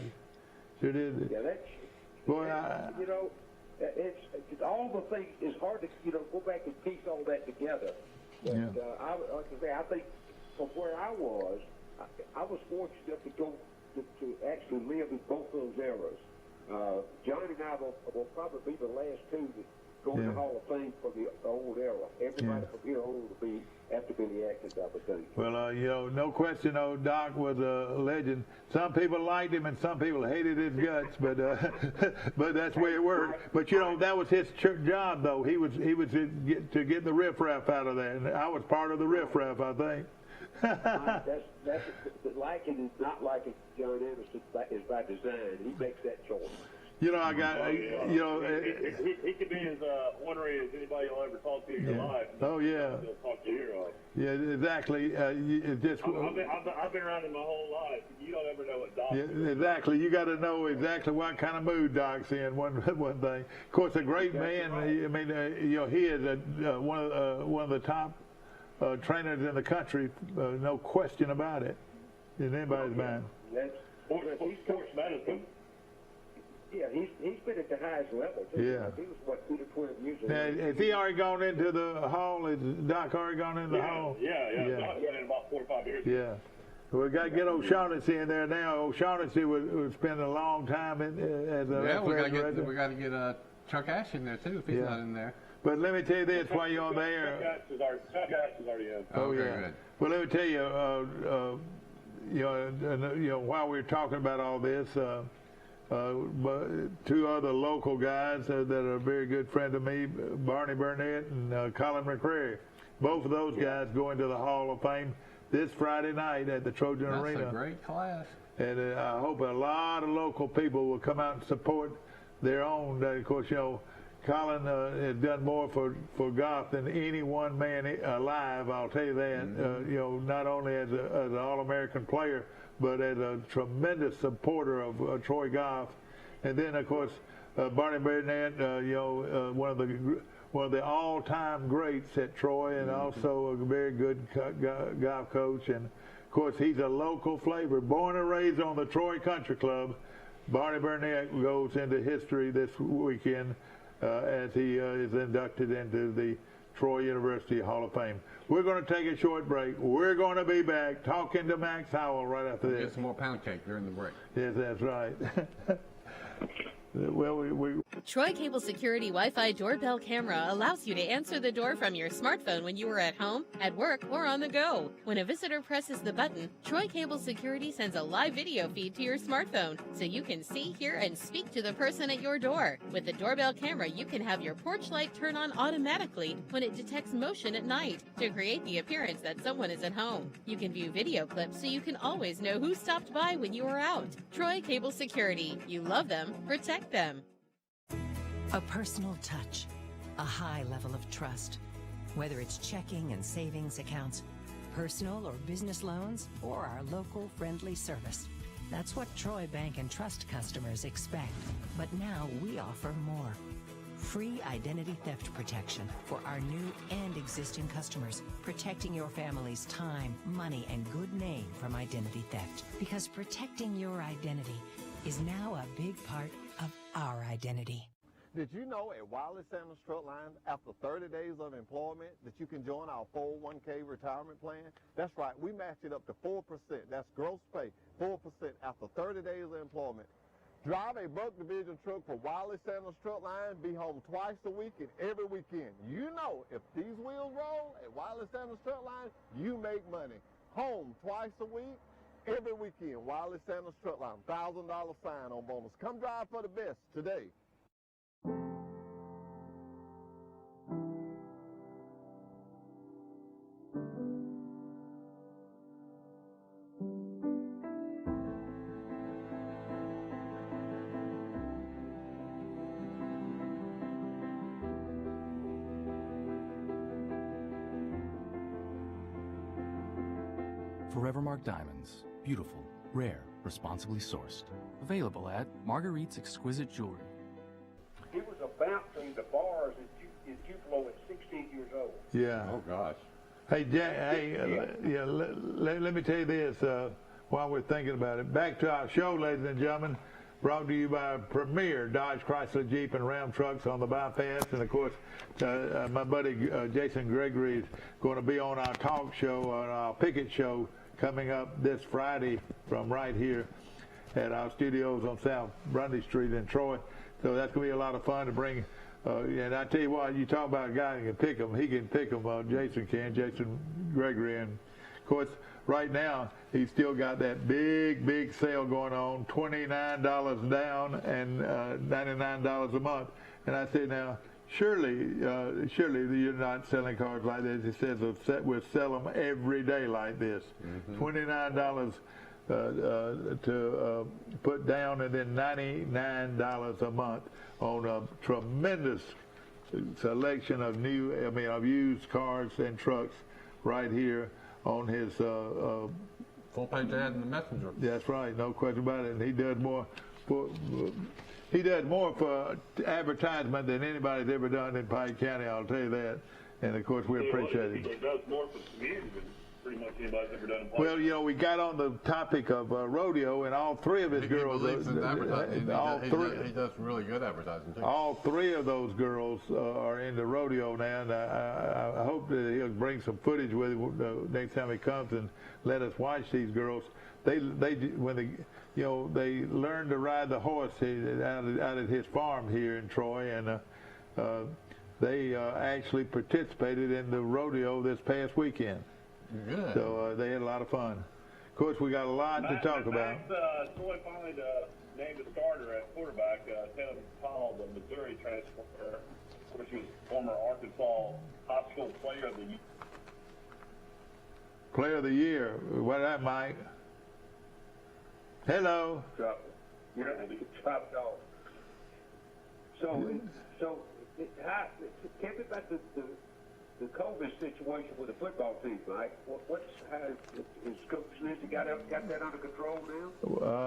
Sure did. Yeah, you know, it's all the things, it's hard to, you know, go back and piece all that together. But, I think from where I was fortunate enough to go to actually live in both those eras. Johnny and I will probably be the last two that go in the Hall of Fame for the old era. Everybody from here on will have to be the Atkins, I would think. Well, you know, no question, Doc was a legend. Some people liked him and some people hated his guts, but but that's the way it worked. But you know, that was his job, though. He was to get the riffraff out of there, and I was part of the riffraff, I think. that's liking and not liking John Amos is by design. He makes that choice. You know, I got, you know. He could be as ornery as anybody you'll ever talk to in your life. Oh, yeah. He'll talk your ear off. Yeah, exactly. I've been around him my whole life. You don't ever know what Doc's in. Exactly. You got to know exactly what kind of mood Doc's in, one thing. Of course, a great man. Right. I mean, you know, he is one of the top trainers in the country, no question about it, in anybody's mind. Sports medicine. Yeah, he's been at the highest level, too. Yeah. He was, what, 2 to 12 years ago. Now, has he already gone into the hall? Has Doc already gone into the hall? Yeah. Doc's been in about 4 or 5 years. Yeah. We got to get O'Shaughnessy in there now. O'Shaughnessy would spend a long time as a we got to get Chuck Ash in there, too, if he's not in there. But let me tell you this while you're on there. Chuck Ash is already in. Oh, yeah. Good. Well, let me tell you, you know, while we're talking about all this, 2 other local guys that are a very good friend of me, Barney Burnett and Colin McCrary. Both of those guys go into the Hall of Fame this Friday night at the Trojan Arena. That's a great class. And I hope a lot of local people will come out and support their own. Of course, you know, Colin has done more for golf than any one man alive, I'll tell you that. You know, not only as an All-American player, but as a tremendous supporter of Troy golf. And then, of course, Barney Burnett, you know, one of the all-time greats at Troy, and also a very good golf coach. And of course, he's a local flavor, born and raised on the Troy Country Club. Barney Burnett goes into history this weekend as he is inducted into the Troy University Hall of Fame. We're going to take a short break. We're going to be back talking to Max Howell right after this. Get some more pound cake during the break. Yes, that's right. Well, Troy Cable Security Wi-Fi doorbell camera allows you to answer the door from your smartphone when you are at home, at work, or on the go. When a visitor presses the button, Troy Cable Security sends a live video feed to your smartphone so you can see, hear, and speak to the person at your door. With the doorbell camera, you can have your porch light turn on automatically when it detects motion at night to create the appearance that someone is at home. You can view video clips so you can always know who stopped by when you are out. Troy Cable Security. You love them, protect them. A personal touch, a high level of trust. Whether it's checking and savings accounts, personal or business loans, or our local friendly service. That's what Troy Bank and Trust customers expect. But now we offer more. Free identity theft protection for our new and existing customers, protecting your family's time, money, and good name from identity theft. Because protecting your identity is now a big part of our identity. Did you know at Wiley Sanders Truck Line, after 30 days of employment, that you can join our 401k retirement plan? That's right, we match it up to 4%. That's gross pay, 4% after 30 days of employment. Drive a Buck Division truck for Wiley Sanders Truck Line, be home twice a week and every weekend. You know, if these wheels roll at Wiley Sanders Truck Line, you make money. Home twice a week, every weekend. Wiley Sanders Truck Line, $1,000 sign-on bonus. Come drive for the best today. Forevermark Diamonds. Beautiful, rare, responsibly sourced. Available at Marguerite's Exquisite Jewelry. He was a bouncer in the bars in Tupelo at 16 years old. Yeah. Oh, gosh. Hey, let me tell you this while we're thinking about it. Back to our show, ladies and gentlemen, brought to you by Premier Dodge, Chrysler, Jeep, and Ram trucks on the bypass. And, of course, my buddy Jason Gregory is going to be on our talk show, on our Picket show, coming up this Friday from right here at our studios on South Grundy Street in Troy. So that's going to be a lot of fun to bring. And I tell you what, you talk about a guy who can pick them. He can pick them. Jason Gregory. And, of course, right now, he's still got that big sale going on, $29 down and $99 a month. And I say now, surely you're not selling cars like this. He says we'll sell them every day like this. $29 to put down, and then $99 a month on a tremendous selection of of used cars and trucks right here on his full-page ad in the Messenger. That's right, no question about it. And he does more for advertisement than anybody's ever done in Pike County, I'll tell you that. And of course we appreciate it. He does more for the community than pretty much anybody's ever done in Pike. Well, you know, we got on the topic of rodeo, and all three of his girls. He does really good advertising too. All three of those girls are into rodeo now, and I hope that he'll bring some footage with him next time he comes and let us watch these girls. They learn to ride the horse out at his farm here in Troy, and they actually participated in the rodeo this past weekend. Good. So they had a lot of fun. Of course, we got a lot to talk about. Troy finally named a starter at quarterback. Taylor McConnell, the Missouri transfer, of course, he was former Arkansas High School Player of the Year. Player of the Year. What that, Mike? Hello. Yeah, chopped off. So, tell me about the COVID situation with the football team, Mike. Is Coach Lindsey got that under control now?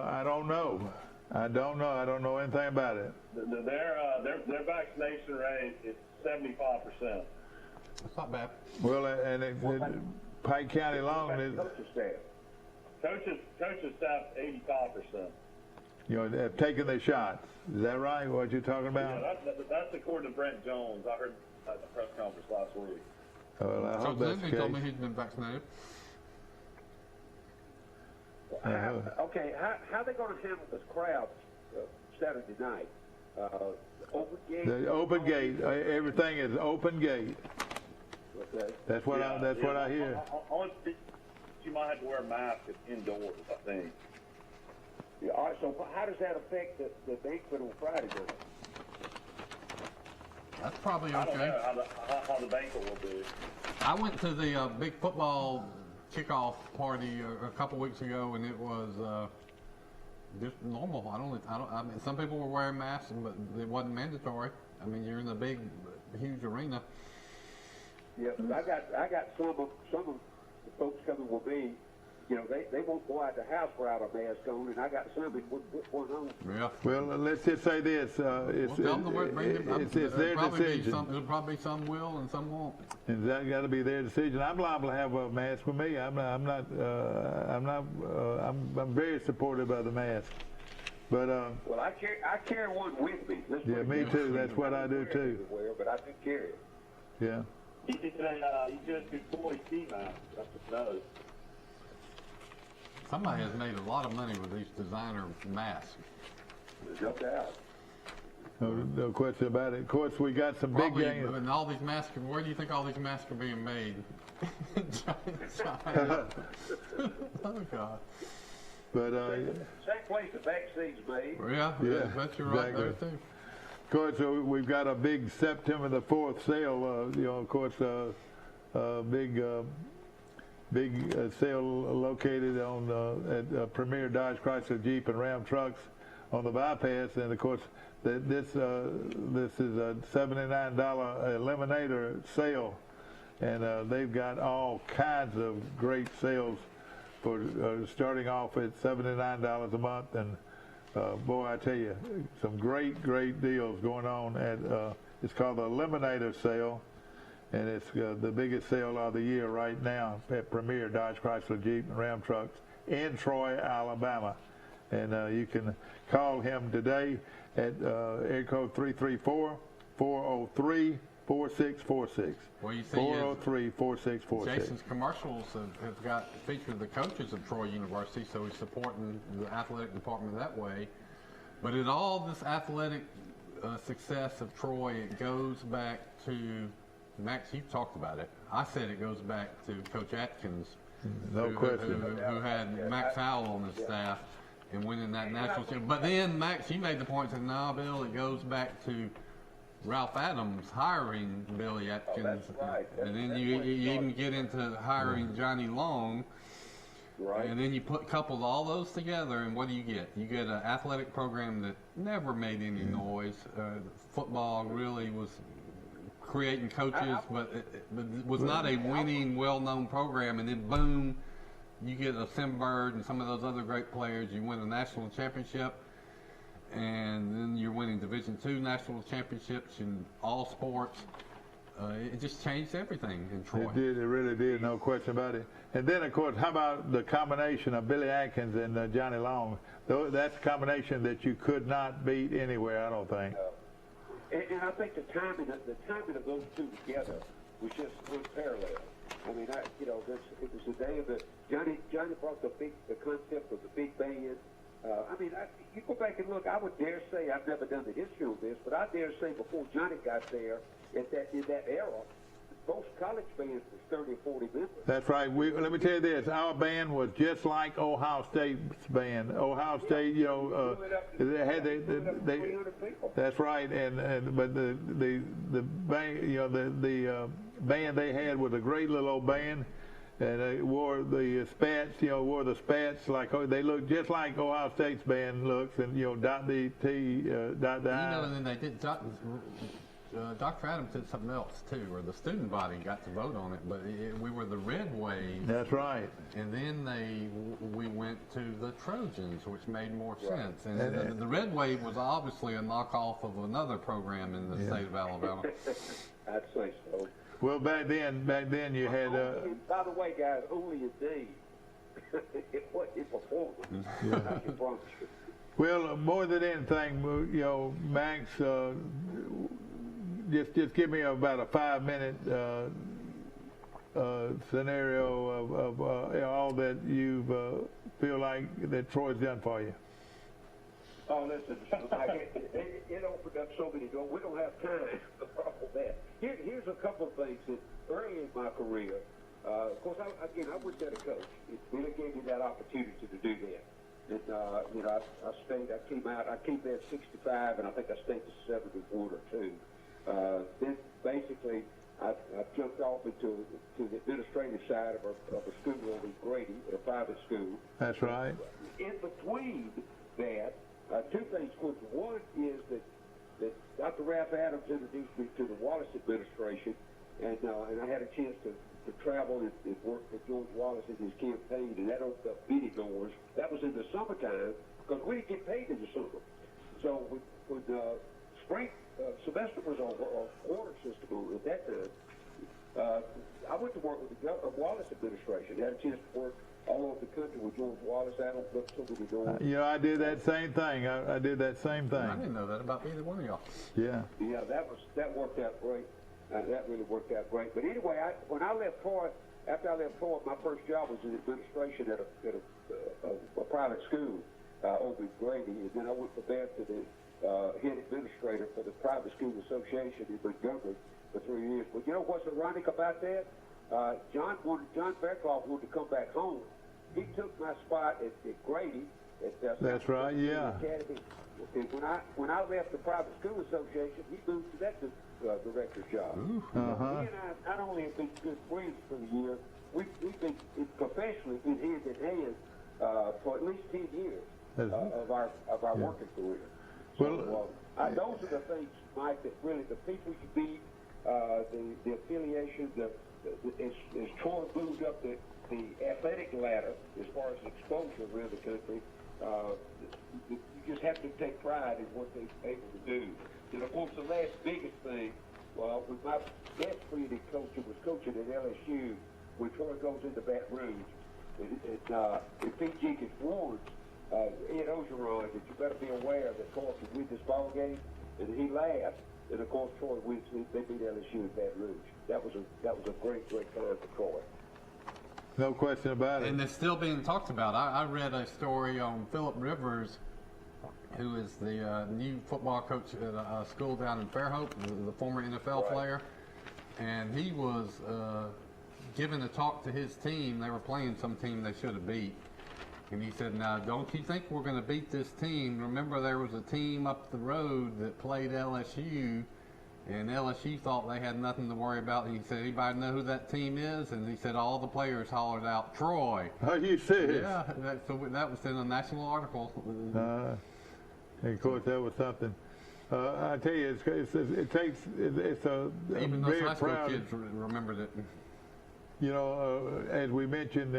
I don't know. I don't know anything about it. Their vaccination rate is 75%. That's not bad. Well, Pike County Long is. Coach's staff 85%. You know, they've taken their shots. Is that right? What you're talking about? Yeah, that's according to Brent Jones. I heard at the press conference last week. Well, I hope that's the case. Told me he'd been vaccinated. Okay, how are they going to handle this crowd Saturday night? Open gate. The open gate. Everything is open gate. Okay. That's what I hear. You might have to wear a mask indoors, I think. Yeah, all right, so how does that affect the banquet on Friday? That's probably okay. I don't know how the banquet will be. I went to the big football kickoff party a couple weeks ago, and it was just normal. I mean, some people were wearing masks, but it wasn't mandatory. I mean, you're in a big, huge arena. Yeah, I got some of the folks coming with me. You know, they won't go out the house without a mask on, and I got some that wouldn't put one on. Yeah. Well, let's just say this: it's their decision. There'll probably be some will and some won't. And that got to be their decision. I'm liable to have a mask with me. I'm very supportive of the mask. But well, I carry one with me. Yeah, me too. That's what I do too. But I do carry it. Yeah. He just did 40 ski masks. That's what it does. Somebody has made a lot of money with these designer masks. No doubt. No question about it. Of course, we got some big games. And all these masks, where do you think all these masks are being made? China. Oh, God. But, same place the vaccine's made. Yeah, that's you're right there, too. Of course, we've got a big September the 4th sale. Of course, big sale located on at Premier Dodge, Chrysler, Jeep, and Ram trucks on the bypass. And of course, this is a $79 Eliminator sale, and they've got all kinds of great sales for starting off at $79 a month. And boy, I tell you, some great deals going on at it's called the Eliminator Sale, and it's the biggest sale of the year right now at Premier Dodge Chrysler Jeep and Ram trucks in Troy, Alabama. And you can call him today at area code 334-403-4646. Well, you see, 403-4646. Jason's commercials have got featured the coaches of Troy University, so he's supporting the athletic department that way. But in all this athletic success of Troy, it goes back to, Max, you've talked about it. I said it goes back to Coach Atkins, no question, who had Max Howell on his staff and winning that national championship. But then, Max, you made the point that, nah, Bill, it goes back to Ralph Adams hiring Billy Atkins. That's right. And then you even get into hiring Johnny Long. Right. And then you couple all those together, and what do you get? You get an athletic program that never made any noise. Football really was creating coaches, but it was not a winning, well-known program. And then, boom, you get a Sim Bird and some of those other great players. You win a national championship, and then you're winning Division II national championships in all sports. It just changed everything in Troy. It did. It really did. No question about it. And then, of course, how about the combination of Billy Atkins and Johnny Long? That's a combination that you could not beat anywhere, I don't think. And I think the timing of those two together was just unparalleled. I mean, it was the day of the Johnny brought the concept of the big band. You go back and look. I would dare say, I've never done the history of this, but I dare say before Johnny got there, in that era, most college bands was 30 or 40 members. That's right. Let me tell you this: our band was just like Ohio State's band. Ohio State, they had they. That's right, but the band, the band they had was a great little old band. And they wore the spats, like they looked just like Ohio State's band looks, and dot the T, dot the I. And then they did. Dr. Adams did something else too, where the student body got to vote on it, but we were the Red Wave. That's right. And then we went to the Trojans, which made more sense. And the Red Wave was obviously a knockoff of another program in the state of Alabama. I'd say so. Well, back then you had. By the way, guys, only a day. It wasn't performance. I can promise you. Well, more than anything, Max, just give me about a 5-minute scenario of all that you feel like that Troy's done for you. Oh, listen, it opened up so many doors. We don't have time for all that. Here's a couple of things that early in my career, of course, I was a coach. It really gave me that opportunity to do that. And, I came there at 65, and I think I stayed to 71 or 2. Then basically, I jumped off into the administrative side of a school over in Grady, at a private school. That's right. In between that, two things. One is that Dr. Ralph Adams introduced me to the Wallace administration, and I had a chance to travel and work with George Wallace in his campaign, and that opened up many doors. That was in the summertime, because we didn't get paid in the summer. So when spring semester was on order system at that time, I went to work with the Wallace administration. I had a chance to work all over the country with George Wallace. I don't look so many doors. I did that same thing. I did that same thing. I didn't know that about either one of y'all. Yeah. Yeah, that worked out great. That really worked out great. But anyway, when I left Troy, after I left Troy, my first job was in administration at a private school over in Grady, and then I went from there to the head administrator for the Private School Association in Montgomery for 3 years. But you know what's ironic about that? John Beckhoff wanted to come back home. He took my spot at Grady. That's right, yeah. Academy. And when I left the Private School Association, he moved to that director's job. He and I not only have been good friends for the year, we've been professionally been hand in hand for at least 10 years of our working career. So, those are the things, Mike, that really the people you meet, the affiliation, as Troy moved up the the athletic ladder, as far as exposure around the country, you just have to take pride in what they're able to do. And of course, the last biggest thing, well, with my best friend and coach who was coaching at LSU, when Troy goes into Baton Rouge, and Pete Jenkins warns Ed Ogeron that you better be aware that Troy can win this ball game, and he laughed. And of course, Troy wins. They beat LSU in Baton Rouge. That was a great time for Troy. No question about it. And it's still being talked about. I read a story on Phillip Rivers, who is the new football coach at a school down in Fairhope, the former NFL player. And he was giving a talk to his team. They were playing some team they should have beat. And he said, now, don't you think we're going to beat this team? Remember, there was a team up the road that played LSU, and LSU thought they had nothing to worry about. And he said, anybody know who that team is? And he said, all the players hollered out, Troy. Are you serious? Yeah, that was in a national article. And of course, that was something. I tell you, it's a even those high school kids remembered it. You know, as we mentioned,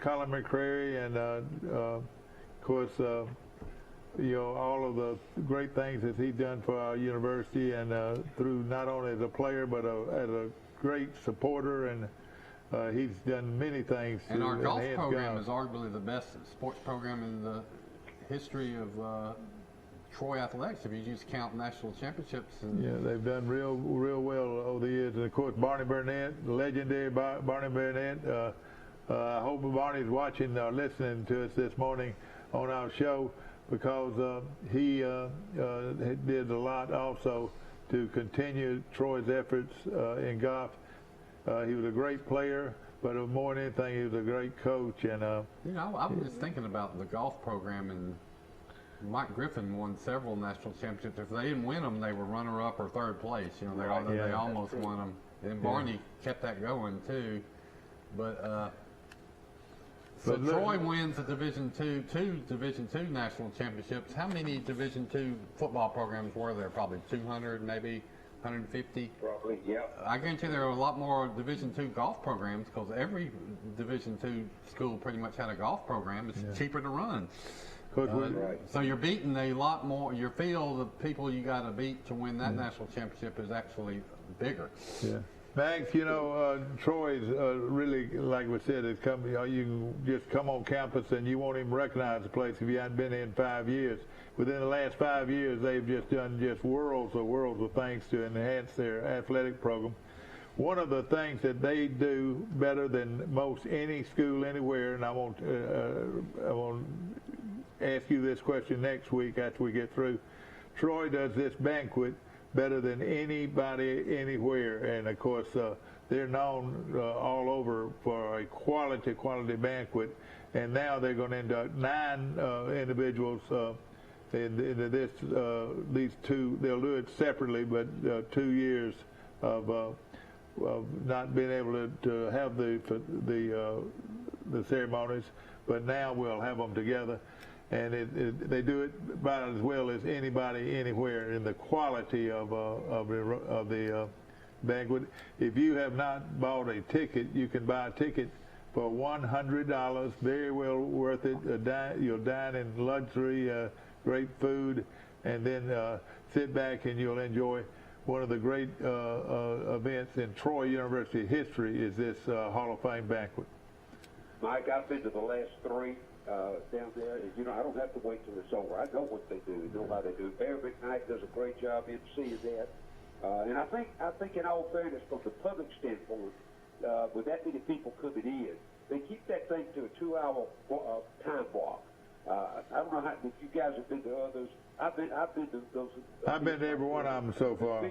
Colin McCrary and, of course, all of the great things that he's done for our university and through not only as a player but as a great supporter, and he's done many things. And our golf program is arguably the best sports program in the history of Troy athletics, if you just count national championships. And yeah, they've done real well over the years. And of course, Barney Burnett, the legendary Barney Burnett. I hope Barney's watching or listening to us this morning on our show, because he did a lot also to continue Troy's efforts in golf. He was a great player, but more than anything, he was a great coach. And I was just thinking about the golf program, and Mike Griffin won several national championships. If they didn't win them, they were runner-up or third place. They almost won them. And Barney kept that going too. But so Troy wins a Division two Division II national championships. How many Division II football programs were there? Probably 200, maybe 150. Probably, yeah. I guarantee there are a lot more Division II golf programs, because every Division II school pretty much had a golf program. It's cheaper to run. So you're beating a lot more. Your field of people you got to beat to win that national championship is actually bigger. Yeah. Max, Troy's really, like we said, you can just come on campus and you won't even recognize the place if you hadn't been in 5 years. Within the last 5 years, they've just done worlds of things to enhance their athletic program. One of the things that they do better than most any school anywhere, and I won't ask you this question next week after we get through. Troy does this banquet better than anybody anywhere, and of course they're known all over for a quality banquet. And now they're going to induct 9 individuals into these two. They'll do it separately, but 2 years of not being able to have the ceremonies, but now we'll have them together. And they do it about as well as anybody anywhere in the quality of the banquet. If you have not bought a ticket, you can buy a ticket for $100. Very well worth it. You'll dine in luxury, great food, and then sit back and you'll enjoy one of the great events in Troy University history. Is this Hall of Fame banquet. Mike, I've been to the last 3. Down there, I don't have to wait till it's over. I know what they do. I know how they do it. Barry McKnight does a great job emceeing that. And I think in all fairness, from the public standpoint, with that many people coming in, they keep that thing to a 2-hour time block. I don't know if you guys have been to others. I've been to those. I've been to every one of them so far.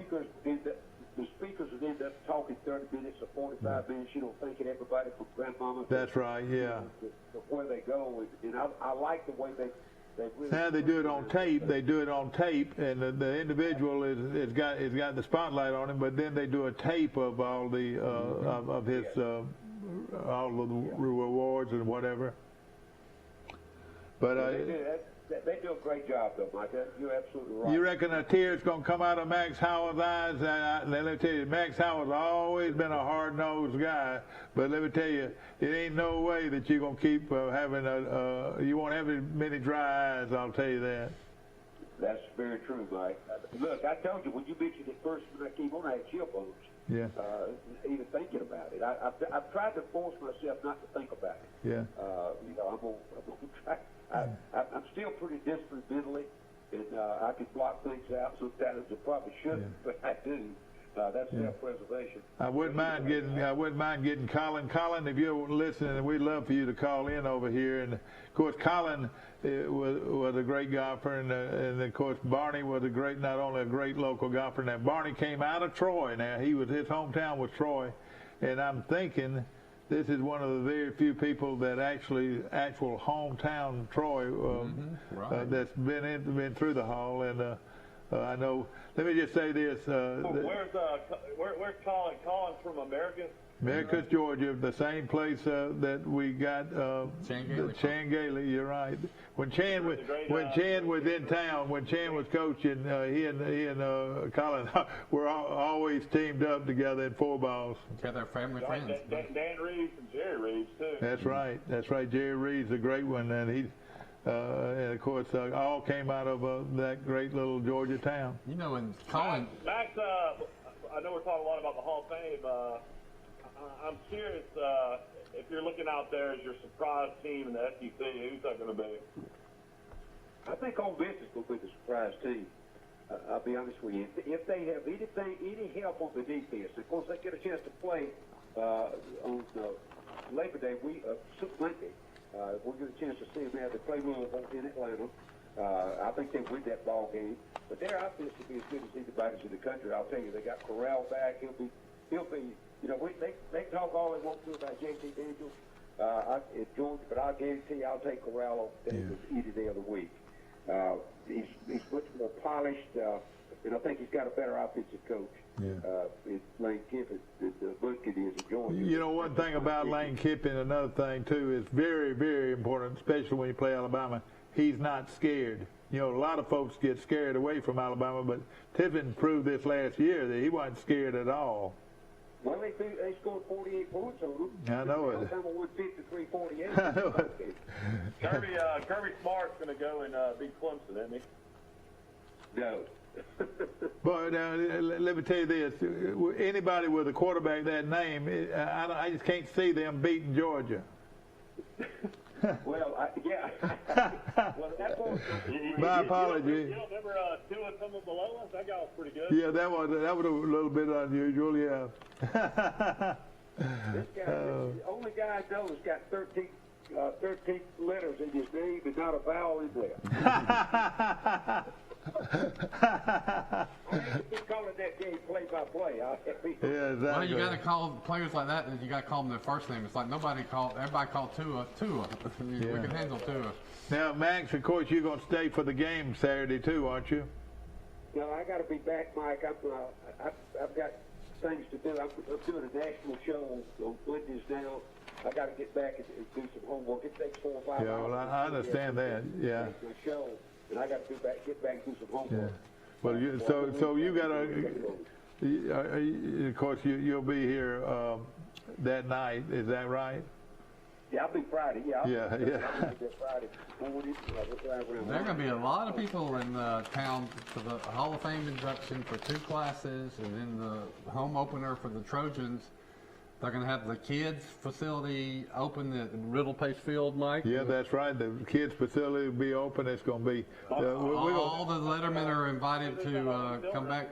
The speakers would end up talking 30 minutes or 45 minutes, thanking everybody from grandmama. That's right, yeah. To where they go, and I like the way they really. Now they do it on tape. They do it on tape, and the individual is got the spotlight on him. But then they do a tape of all the of his all of the rewards and whatever. But They do a great job, though, Mike. You're absolutely right. You reckon a tear's going to come out of Max Howard's eyes? Let me tell you, Max Howard's always been a hard-nosed guy, but let me tell you, it ain't no way that you're going to keep having you won't have as many dry eyes, I'll tell you that. That's very true, Mike. Look, I told you, when you mentioned it first when I came on, I had chill bumps. Yeah. Even thinking about it. I've tried to force myself not to think about it. Yeah. You know, I'm gonna try. I'm still pretty disciplined mentally, and I can block things out sometimes. I probably shouldn't, but I do. That's self-preservation. I wouldn't mind getting Colin. Colin, if you're listening, we'd love for you to call in over here. And of course, Colin was a great golfer, and of course, Barney was not only a great local golfer. Now, Barney came out of Troy. Now, his hometown was Troy, and I'm thinking this is one of the very few people that actual hometown Troy that's been through the Hall, and I know. Let me just say this. Where's Colin? Colin's from America? Americus, Georgia, the same place that we got Chan Gailey. You're right. When Chan was in town, when Chan was coaching, he and Colin were always teamed up together in four balls. They're family friends. Dan Reeves and Jerry Reeves too. That's right. That's right. Jerry Reeves, a great one, and he. And of course, all came out of that great little Georgia town. You know, and Colin. Max, I know we're talking a lot about the Hall of Fame. I'm curious if you're looking out there as your surprise team in the SEC, who's that going to be? I think Ole Miss is going to be the surprise team. I'll be honest with you. If they have any help on the defense, of course they get a chance to play on Labor Day Monday. We'll get a chance to see them have to play Louisville in Atlanta. I think they win that ball game. But their offense will be as good as anybody's in the country. I'll tell you, they got Corral back. He'll be. You know, they talk all they want to about J.T. Daniels in Georgia, but I'll guarantee you, I'll take Corral any day of the week. He's much more polished, and I think he's got a better offensive coach. It's Lane Kiffin than Bucket is in Georgia. You know, one thing about Lane Kiffin, another thing too, is very, very important, especially when you play Alabama. He's not scared. You know, a lot of folks get scared away from Alabama, but Tiffin proved this last year that he wasn't scared at all. Well, they scored 48 points on them. I know it. Alabama won 53-48. I know it. Kirby Smart's going to go and beat Clemson, isn't he? No. But let me tell you this: anybody with a quarterback that name, I just can't see them beating Georgia. Well, yeah. Well, that's what. My apology. You don't remember Tua Tagovailoa? That guy was pretty good. Yeah, that was a little bit unusual. Yeah. This guy, the only guy I know has got 13 letters in his name and not a vowel in there. Keep calling that game play-by-play. Yeah, exactly. Well, you got to call players like that, and you got to call them their first name. It's like everybody called Tua. We can handle Tua. Now, Max, of course, you're going to stay for the game Saturday too, aren't you? No, I got to be back, Mike. I've got things to do. I'm doing a national show on Mondays now. I got to get back and do some homework. It takes 4 or 5 hours. Yeah, well, I understand that. Yeah. My show. And I got to get back and do some homework. Yeah. Well, so you got to. Of course, you'll be here that night. Is that right? Yeah, I'll be Friday. Yeah. Yeah. I'll be there Friday morning. There are going to be a lot of people in town for the Hall of Fame induction for 2 classes, and then the home opener for the Trojans. They're going to have the kids' facility open at Riddle Pace Field, Mike. Yeah, that's right. The kids' facility will be open. It's going to be. All the lettermen are invited to come back.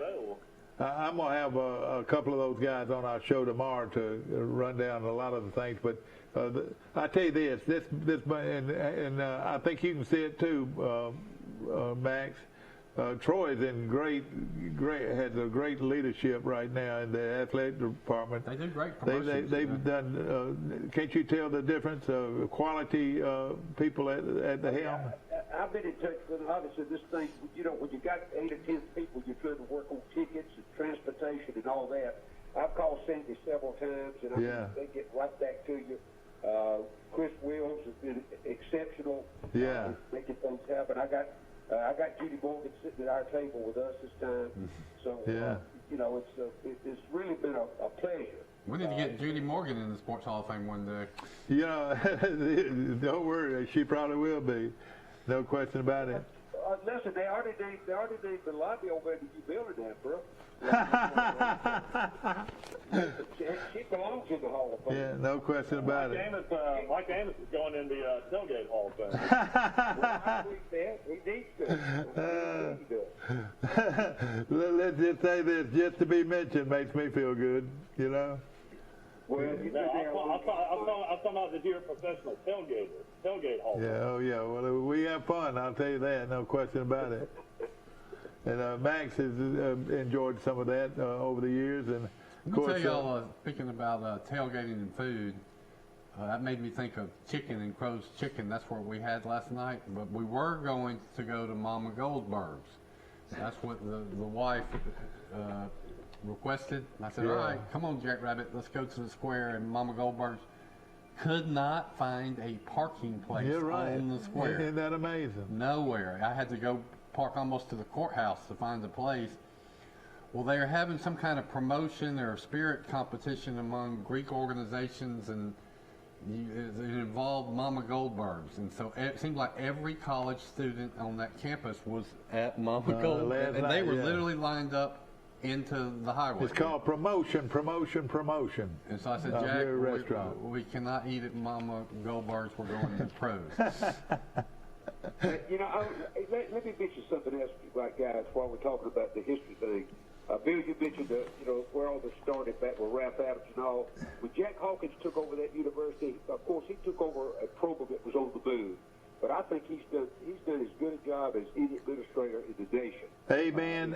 I'm going to have a couple of those guys on our show tomorrow to run down a lot of the things. But I tell you this, and I think you can see it too, Max. Troy's in has a great leadership right now in the athletic department. They do great promotions. They've done. Can't you tell the difference of quality people at the helm? I've been in touch with obviously this thing. You know, when you got 8 or 10 people, you're trying to work on tickets and transportation and all that. I've called Sandy several times, and they get right back to you. Chris Wills has been exceptional. Yeah. Making making things happen. I got Judy Morgan sitting at our table with us this time. So, you know, it's really been a pleasure. We need to get Judy Morgan in the Sports Hall of Fame one day. You know, don't worry, she probably will be. No question about it. Listen, they already named the lobby over at the new building there, bro. She belongs in the Hall of Fame. Yeah, no question about it. Mike Amos is going in the tailgate Hall of Fame. He needs to. Let's just say this, just to be mentioned makes me feel good, you know? Well, I'm talking about that you're a professional tailgate Hall of Fame. Yeah, oh yeah, well, we have fun, I'll tell you that, no question about it. And Max has enjoyed some of that over the years. And of course, tell y'all, speaking about tailgating and food, that made me think of chicken and Crow's Chicken. That's what we had last night. But we were going to go to Mama Goldberg's. That's what the wife requested. And I said, all right, come on, Jackrabbit, let's go to the square. And Mama Goldberg's could not find a parking place on the square. Isn't that amazing? Nowhere. I had to go park almost to the courthouse to find the place. Well, they're having some kind of promotion or spirit competition among Greek organizations, and it involved Mama Goldberg's, and so it seemed like every college student on that campus was at Mama Goldberg's, and they were literally lined up into the highway. It's called promotion. And so I said, Jack, we cannot eat at Mama Goldberg's. We're going to Pros. You know, let me mention something else, right, guys, while we're talking about the history thing. Bill, you mentioned where all this started back with Ralph Adams and all. When Jack Hawkins took over that university, of course, he took over a program that was on the move. But I think he's done as good a job as any administrator in the nation. Amen.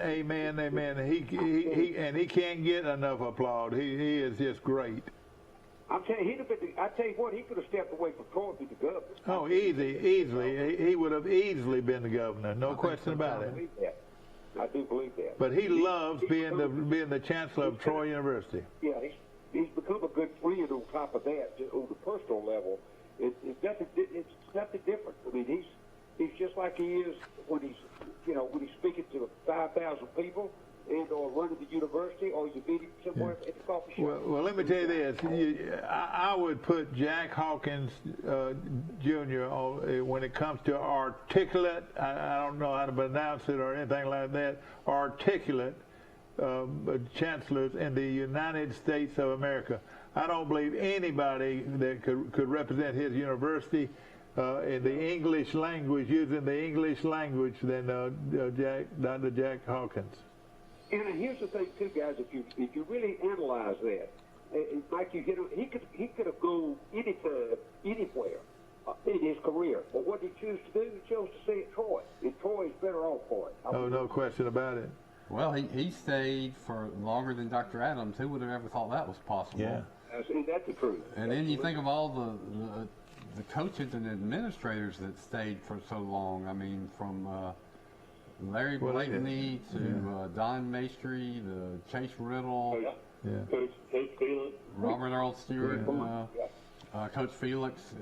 He can't get enough applaud. He is just great. I'm telling you, I tell you what, he could have stepped away from Troy and be the governor. Oh, easily. He would have easily been the governor. No question about it. I do believe that. But he loves being the chancellor of Troy University. Yeah, he's become a good friend on top of that, on the personal level. It's nothing different. I mean, he's just like he is when he's speaking to 5,000 people and or running the university, or he's a meeting somewhere at the coffee shop. Well, let me tell you this. I would put Jack Hawkins Jr. when it comes to articulate, I don't know how to pronounce it or anything like that, articulate chancellors in the United States of America. I don't believe anybody that could represent his university in the English language, using the English language, than Dr. Jack Hawkins. And here's the thing, too, guys. If you really analyze that, Mike, he could have gone anytime, anywhere in his career. But what did he choose to do? He chose to stay at Troy. And Troy is better off for it. Oh, no question about it. Well, he stayed for longer than Dr. Adams. Who would have ever thought that was possible? Yeah. That's the truth. And then you think of all the coaches and administrators that stayed for so long. I mean, from Larry Blakeney to Don Maestri, to Chase Riddle, Coach Felix, Robert Earl Stewart, Coach Felix.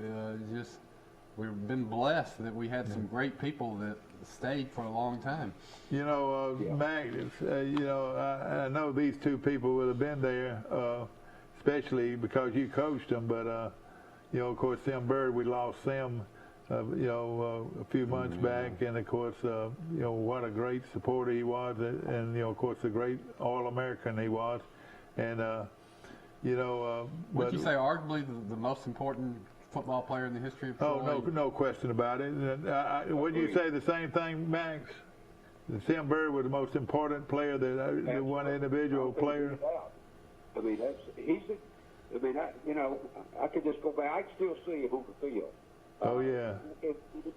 We've been blessed that we had some great people that stayed for a long time. You know, Mac, I know these two people would have been there, especially because you coached them, but, of course, Tim Bird, we lost Tim, a few months back, and, of course, what a great supporter he was, and, of course, a great All-American he was. And, would you say arguably the most important football player in the history of Troy? Oh, no question about it. Wouldn't you say the same thing, Max? Tim Bird was the most important player, the one individual player. I mean, I could just go back. I can still see him on the field. Oh, yeah.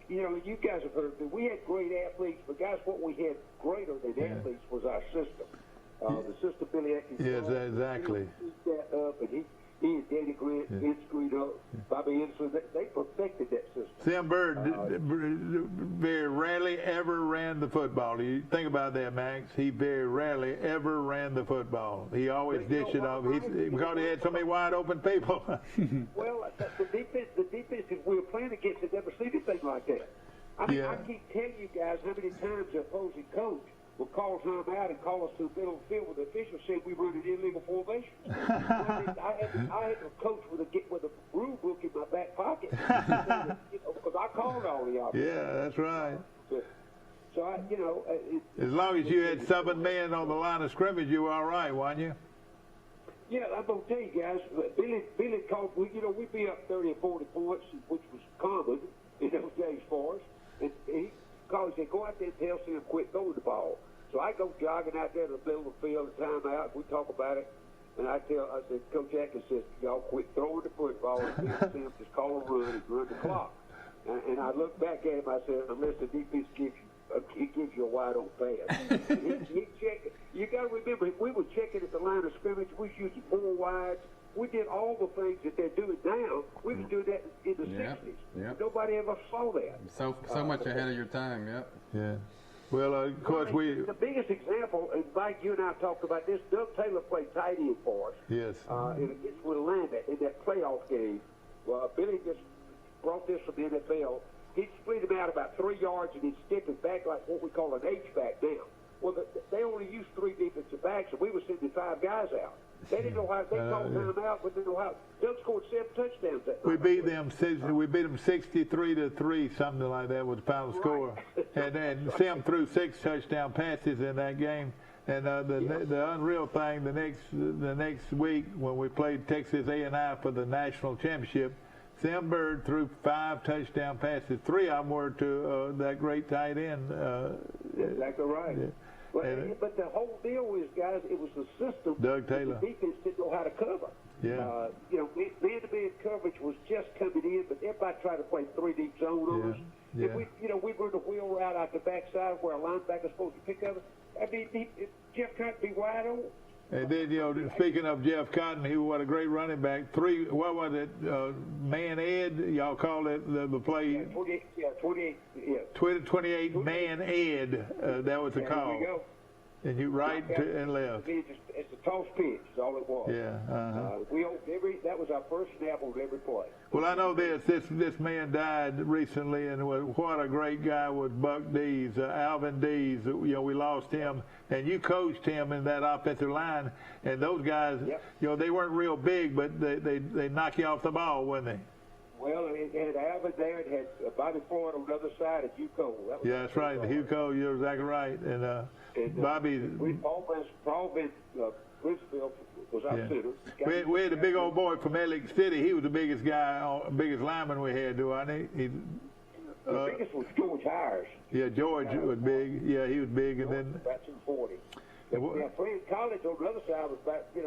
You guys have heard that we had great athletes, but guys, what we had greater than athletes was our system. The system Billy Atkins. Yes, exactly. He set up, and he and Danny Grant, Vince Greeno, Bobby Henderson, they perfected that system. Tim Bird very rarely ever ran the football. You think about that, Max. He very rarely ever ran the football. He always dished it off because he had so many wide open people. Well, the defense we were playing against had never seen anything like that. I mean, I keep telling you guys how many times the opposing coach will call time out and call us to the middle of the field where the official said we run an illegal formation. I had to coach with a rule book in my back pocket because I called all the options. Yeah, that's right. So as long as you had 7 men on the line of scrimmage, you were all right, weren't you? Yeah, I'm gonna tell you guys. Billy called. We'd be up 30 or 40 points, which was common in those days for us. And he called. He said, "Go out there and tell Sam quit throwing the ball." So I go jogging out there to the middle of the field, the timeout. We talk about it, and I said, Coach Atkins says, "Y'all quit throwing the football." And Sam just call a run and run the clock. And I looked back at him. I said, "Unless the defense gives you a wide open pass." he checked. You got to remember, we were checking at the line of scrimmage. We was using 4 wides. We did all the things that they're doing now. We was doing that in the 60s. Yep. Nobody ever saw that. So much ahead of your time. Yep. Yeah. Well, of course the biggest example, and Mike, you and I talked about this. Doug Taylor played tight end for us. Yes. Against Atlanta in that playoff game. Well, Billy just brought this from the NFL. He'd split him out about 3 yards and he'd stick it back like what we call an H-back down. Well, they only used 3 defensive backs, and we were sending 5 guys out. They didn't know how. They called time out, but they didn't know how. Doug scored 7 touchdowns that night. We beat them 63-3, something like that was the final score. And then Sam threw 6 touchdown passes in that game. And the unreal thing, the next week when we played Texas A&I for the national championship, Sam Bird threw 5 touchdown passes. 3 of them were to that great tight end. Exactly right. Yeah. But the whole deal is, guys, it was the system. Doug Taylor. The defense didn't know how to cover. Yeah. Man-to-man coverage was just coming in, but everybody tried to play 3-deep zone on us. Yeah. And we run the wheel route out the backside where a linebacker's supposed to pick up. I mean, Jeff Cotton be wide open. And then, speaking of Jeff Cotton, he was a great running back. What was it? Man Ed? Y'all call it the play? 28 man Ed. That was the call. There we go. And you right and left. It's a toss pitch. Is all it was. Yeah. That was our first snap on every play. Well, I know this man died recently, and what a great guy was Buck Dees, Alvin Dees. We lost him, and you coached him in that offensive line. And those guys, they weren't real big, but they knock you off the ball, wouldn't they? Well, it had Alvin there. It had Bobby Floyd on the other side of Hugh Cole. Yeah, that's right. Hugh Cole, you're exactly right. And Bobby. Paul Vince Brisbane was our center. We had a big old boy from Atlantic City. He was the biggest biggest lineman we had, wasn't he? The biggest was George Hires. Yeah, George was big. Yeah, he was big. And then about 240. Playing college on the other side was about, he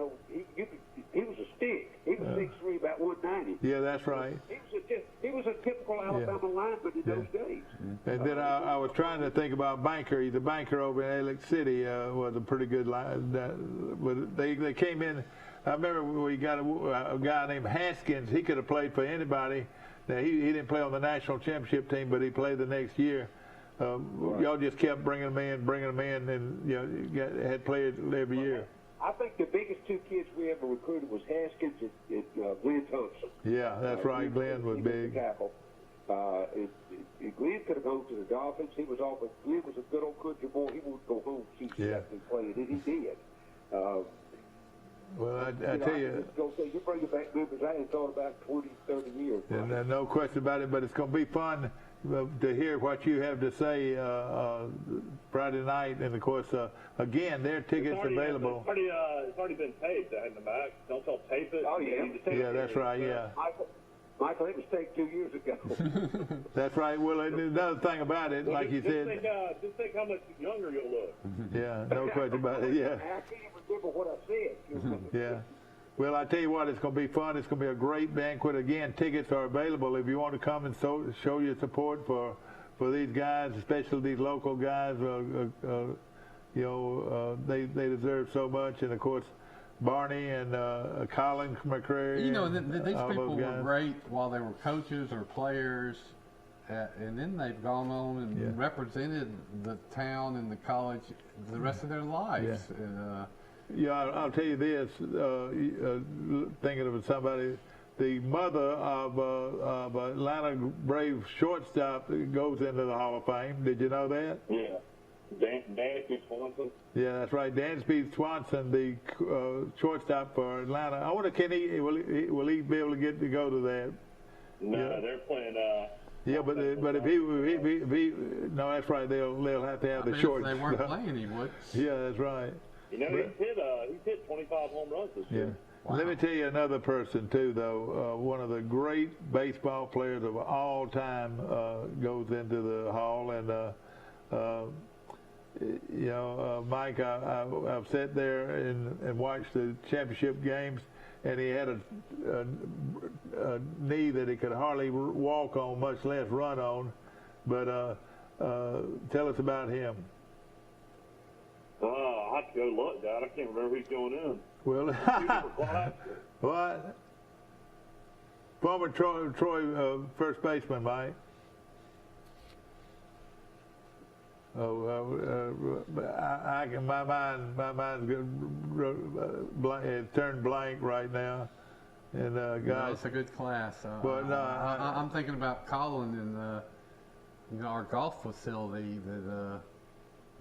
was a stick. He was 6'3", about 190. Yeah, that's right. He was a typical Alabama lineman in those days. And then I was trying to think about Banker. He's a banker over in Atlantic City. Was a pretty good line. But they came in. I remember we got a guy named Haskins. He could have played for anybody. Now, he didn't play on the national championship team, but he played the next year. Y'all just kept bringing them in, and had played every year. I think the biggest 2 kids we ever recruited was Haskins and Glenn Thompson. Yeah, that's right. Glenn was big. Tackle. Glenn could have gone to the Dolphins. He was off, but Glenn was a good old country boy. He wanted to go home, see and play, and he did. Well, I tell you. You bring it back memories I hadn't thought about 20, 30 years. And no question about it, but it's going to be fun to hear what you have to say Friday night. And, of course, again, there are tickets available. It's already been taped in the back. Don't tell tape it. Oh, yeah. Yeah, that's right, yeah. Michael, it was taped 2 years ago. That's right. Well, another thing about it, like you said. Just think how much younger you'll look. Yeah, no question about it, yeah. I can't remember what I said. Yeah. Well, I tell you what, it's going to be fun. It's going to be a great banquet. Again, tickets are available if you want to come and show your support for these guys, especially these local guys. They deserve so much. And, of course, Barney and Colin McCrary. These people were great while they were coaches or players. And then they've gone on and represented the town and the college the rest of their lives. Yeah. I'll tell you this, thinking of somebody, the mother of Atlanta Braves shortstop goes into the Hall of Fame. Did you know that? Yeah. Dansby Swanson. Yeah, that's right. Dansby Swanson, the shortstop for Atlanta. I wonder, will he be able to get to go to that? No, yeah. They're playing. Yeah, but if he no, that's right. They'll have to have the short. If they weren't playing, he would. Yeah, that's right. You know, he's hit 25 home runs this year. Wow. Let me tell you another person too, though. One of the great baseball players of all time goes into the Hall, and you know, Mike, I've sat there and watched the championship games, and he had a knee that he could hardly walk on, much less run on. But tell us about him. I have to go look, Dad. I can't remember who's going in. Well, what? Former Troy first baseman, Mike. My mind's turned blank right now, and guys. It's a good class. But no, I'm thinking about Colin and you know, our golf facility. That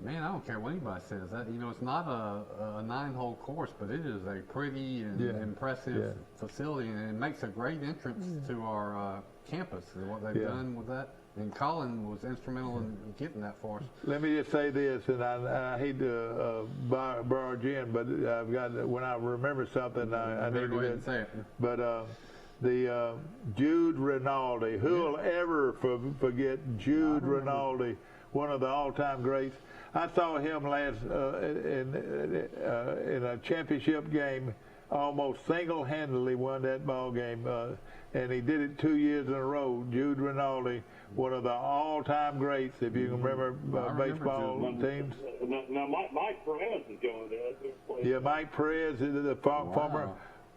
man, I don't care what anybody says. That, you know, it's not a 9-hole course, but it is a pretty and impressive facility, and it makes a great entrance to our campus. And what they've done with that. And Colin was instrumental in getting that for us. Let me just say this, and I hate to barge in, but I've got, when I remember something, I need to go ahead and say it. But the Jude Rinaldi, who will ever forget Jude Rinaldi, one of the all-time greats. I saw him last in a championship game, almost single-handedly won that ball game, and he did it 2 years in a row. Jude Rinaldi, one of the all-time greats, if you can remember baseball teams. Now, Mike Perez is going there. Yeah, Mike Perez is the former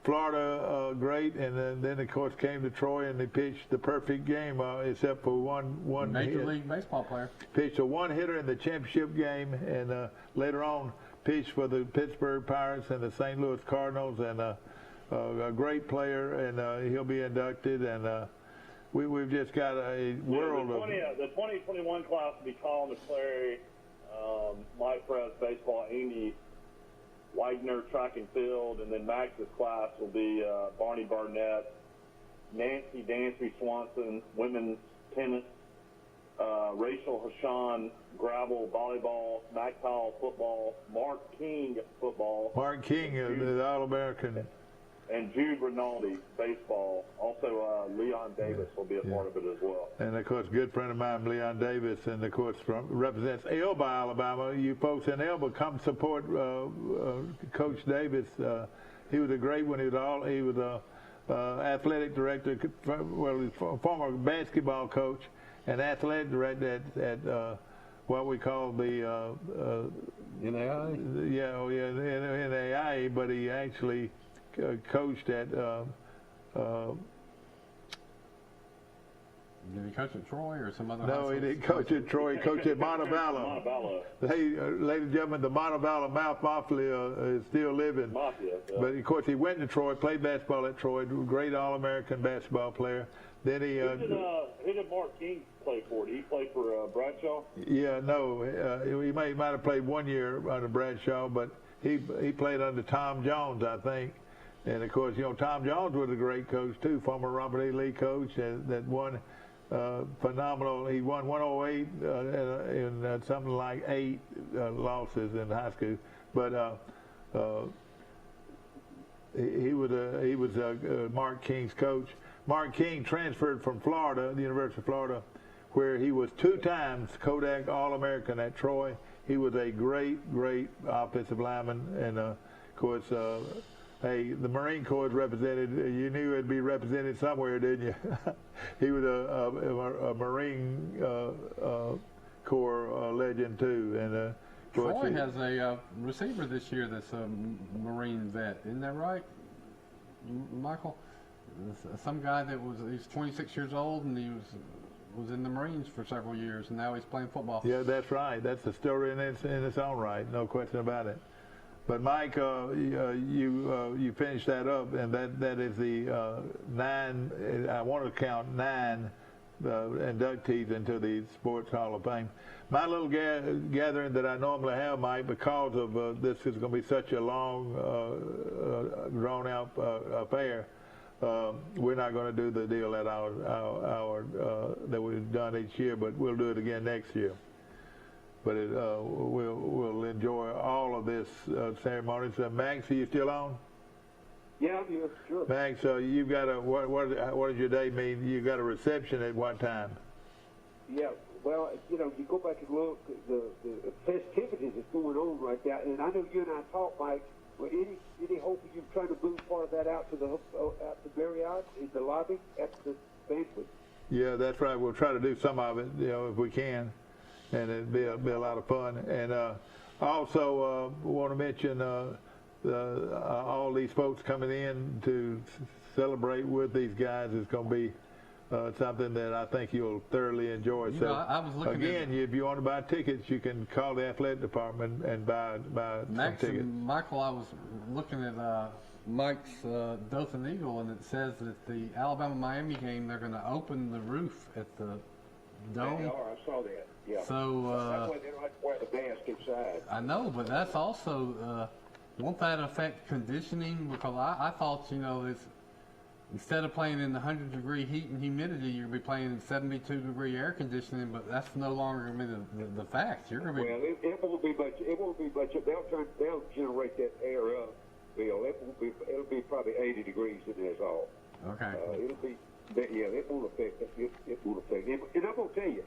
Florida great, and then of course came to Troy, and they pitched the perfect game, except for one Major League Baseball player. Pitched a one-hitter in the championship game, and later on pitched for the Pittsburgh Pirates and the St. Louis Cardinals, and a great player, and he'll be inducted, and we've just got a world of... The 2021 class will be Colin McClary, Mike Perez baseball, Andy Widener track and field, and then Max's class will be Barney Barnett, Nancy Dansby Swanson, women's tennis, Rachel Hashan, gravel, volleyball, Mac Powell football, Mark King football. Mark King is the All-American. And Jude Rinaldi, baseball. Also, Leon Davis will be a part of it as well. And, of course, a good friend of mine, Leon Davis, and, of course, represents Elba, Alabama. You folks in Elba, come support Coach Davis. He was a great one. He was athletic director, well, he's a former basketball coach and athletic director at what we call the NAIA? The NAIA, but he actually coached at did he coach at Troy or some other? No, he didn't coach at Troy. He coached at Montevallo. Hey, ladies and gentlemen, the Montevallo Mafia is still living. But of course, he went to Troy, played basketball at Troy. Great All-American basketball player. Then he. Who did Mark King play for? Did he play for Bradshaw? Yeah, no, he might have played 1 year under Bradshaw, but he played under Tom Jones, I think. And, of course, you know, Tom Jones was a great coach, too, former Robert E. Lee coach that won phenomenal. He won 108 in something like 8 losses in high school. But he was Mark King's coach. Mark King transferred from Florida, the University of Florida, where he was 2 times Kodak All-American at Troy. He was a great offensive lineman, and, of course, hey, the Marine Corps is represented. You knew it'd be represented somewhere, didn't you? He was a Marine Corps legend too. And Troy has a receiver this year that's a Marine vet. Isn't that right, Michael? Some guy that he's 26 years old, and he was in the Marines for several years, and now he's playing football. Yeah, that's right. That's the story in its own right. No question about it. But Mike, you finished that up, and that is the 9. I want to count 9 inductees into the Sports Hall of Fame. My little gathering that I normally have, Mike, because of this is going to be such a long, drawn-out affair. We're not going to do the deal at our that we've done each year, but we'll do it again next year. But we'll enjoy all of this ceremonies. Max, are you still on? Yeah, I'm here, sure. Max, you've got what does your day mean? You got a reception at what time? Yeah, well, you go back and look at the festivities that's going on right now, and I know you and I talked, Mike. Well, any hope of you trying to move part of that out to the Marriott in the lobby after the banquet? Yeah, that's right. We'll try to do some of it, if we can, and it'd be a lot of fun. And also want to mention all these folks coming in to celebrate with these guys is going to be something that I think you'll thoroughly enjoy. I was looking again, if you want to buy tickets, you can call the athletic department and buy Max some tickets. And Michael, I was looking at Mike's Dothan Eagle, and it says that the Alabama-Miami game, they're going to open the roof at the dome. They are, I saw that. Yeah. So that's why they don't have to wear the mask inside. I know, but that's also won't that affect conditioning? Because I thought, it's instead of playing in the 100-degree heat and humidity, you're going to be playing in 72-degree air conditioning, but that's no longer going to be the fact. You're going to be. Well, it won't be much. It won't be much. They'll generate that air up, Bill. It'll be probably 80 degrees in there, all. Okay. It'll be. Yeah, it won't affect. It won't affect. And I'm going to tell you,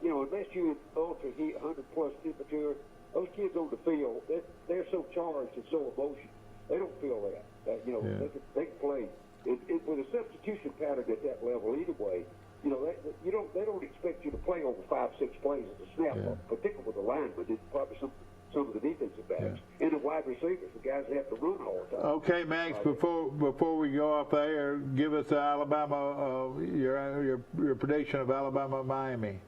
unless you're in ultra heat, 100+ temperature, those kids on the field, they're so charged and so emotional. They don't feel that. They can play. With a substitution pattern at that level anyway, they don't expect you to play over 5-6 plays as a snap, particularly with the linemen. It's probably some of the defensive backs and the wide receivers, the guys that have to run all the time. Okay, Max. Before we go off the air, give us Alabama your prediction of Alabama-Miami.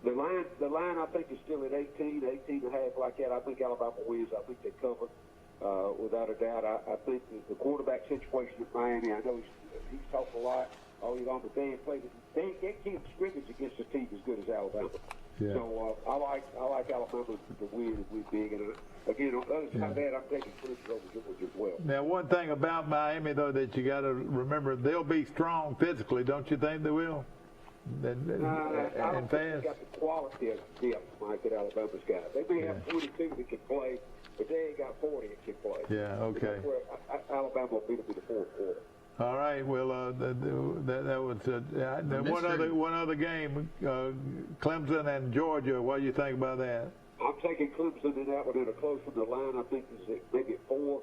The line I think is still at 18 and a half, like that. I think Alabama wins. I think they cover. Without a doubt, I think the quarterback situation at Miami, I know he's talked a lot all year long, but they can't scrimmage against a team as good as Alabama. Yeah. So I like Alabama to win big. And again, on the other side of that, I'm taking Clemson over Georgia as well. Now, one thing about Miami, though, that you got to remember, they'll be strong physically. Don't you think they will? I don't think they got the quality of depth, Mike, that Alabama's got. They may have 22 that can play, but they ain't got 40 that can play. Yeah, okay. That's where Alabama will beat them in the fourth quarter. All right. Well, that was one other game, Clemson and Georgia. What do you think about that? I'm taking Clemson in that one in a close from the line. I think it's maybe at 4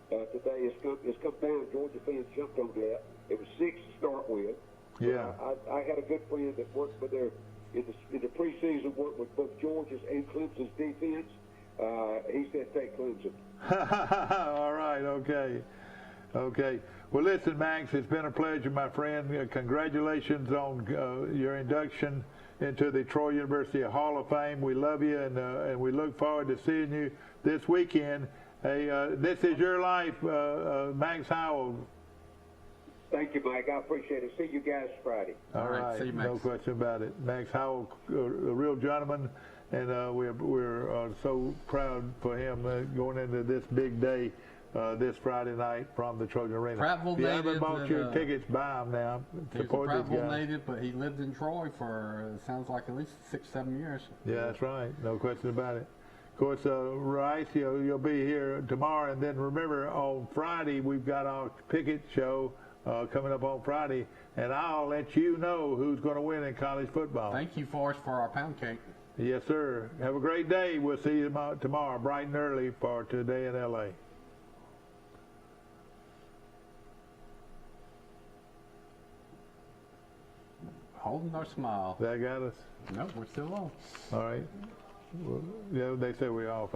today. It's come down. Georgia fans jumped on that. It was 6 to start with. Yeah. I had a good friend that worked with their in the preseason, worked with both Georgia's and Clemson's defense. He said take Clemson. All right. Okay. Well, listen, Max, it's been a pleasure, my friend. Congratulations on your induction into the Troy University Hall of Fame. We love you, and we look forward to seeing you this weekend. Hey, this is your life, Max Howell. Thank you, Mike. I appreciate it. See you guys Friday. All right. See you, Max. No question about it. Max Howell, a real gentleman, and we're so proud for him going into this big day. This Friday night from the Trojan Arena. Prattville if you haven't bought your tickets, buy them now. Support these guys. He's a Prattville native, but he lived in Troy for, sounds like at least 6-7 years. Yeah, that's right. No question about it. Of course, Rice, you'll be here tomorrow. And then remember, on Friday, we've got our Pickett show coming up on Friday. And I'll let you know who's going to win in college football. Thank you, Forrest, for our pound cake. Yes, sir. Have a great day. We'll see you tomorrow, bright and early, for Today in L.A. Holding our smile. That got us? Nope, we're still on. All right. Well, yeah, they say we're off.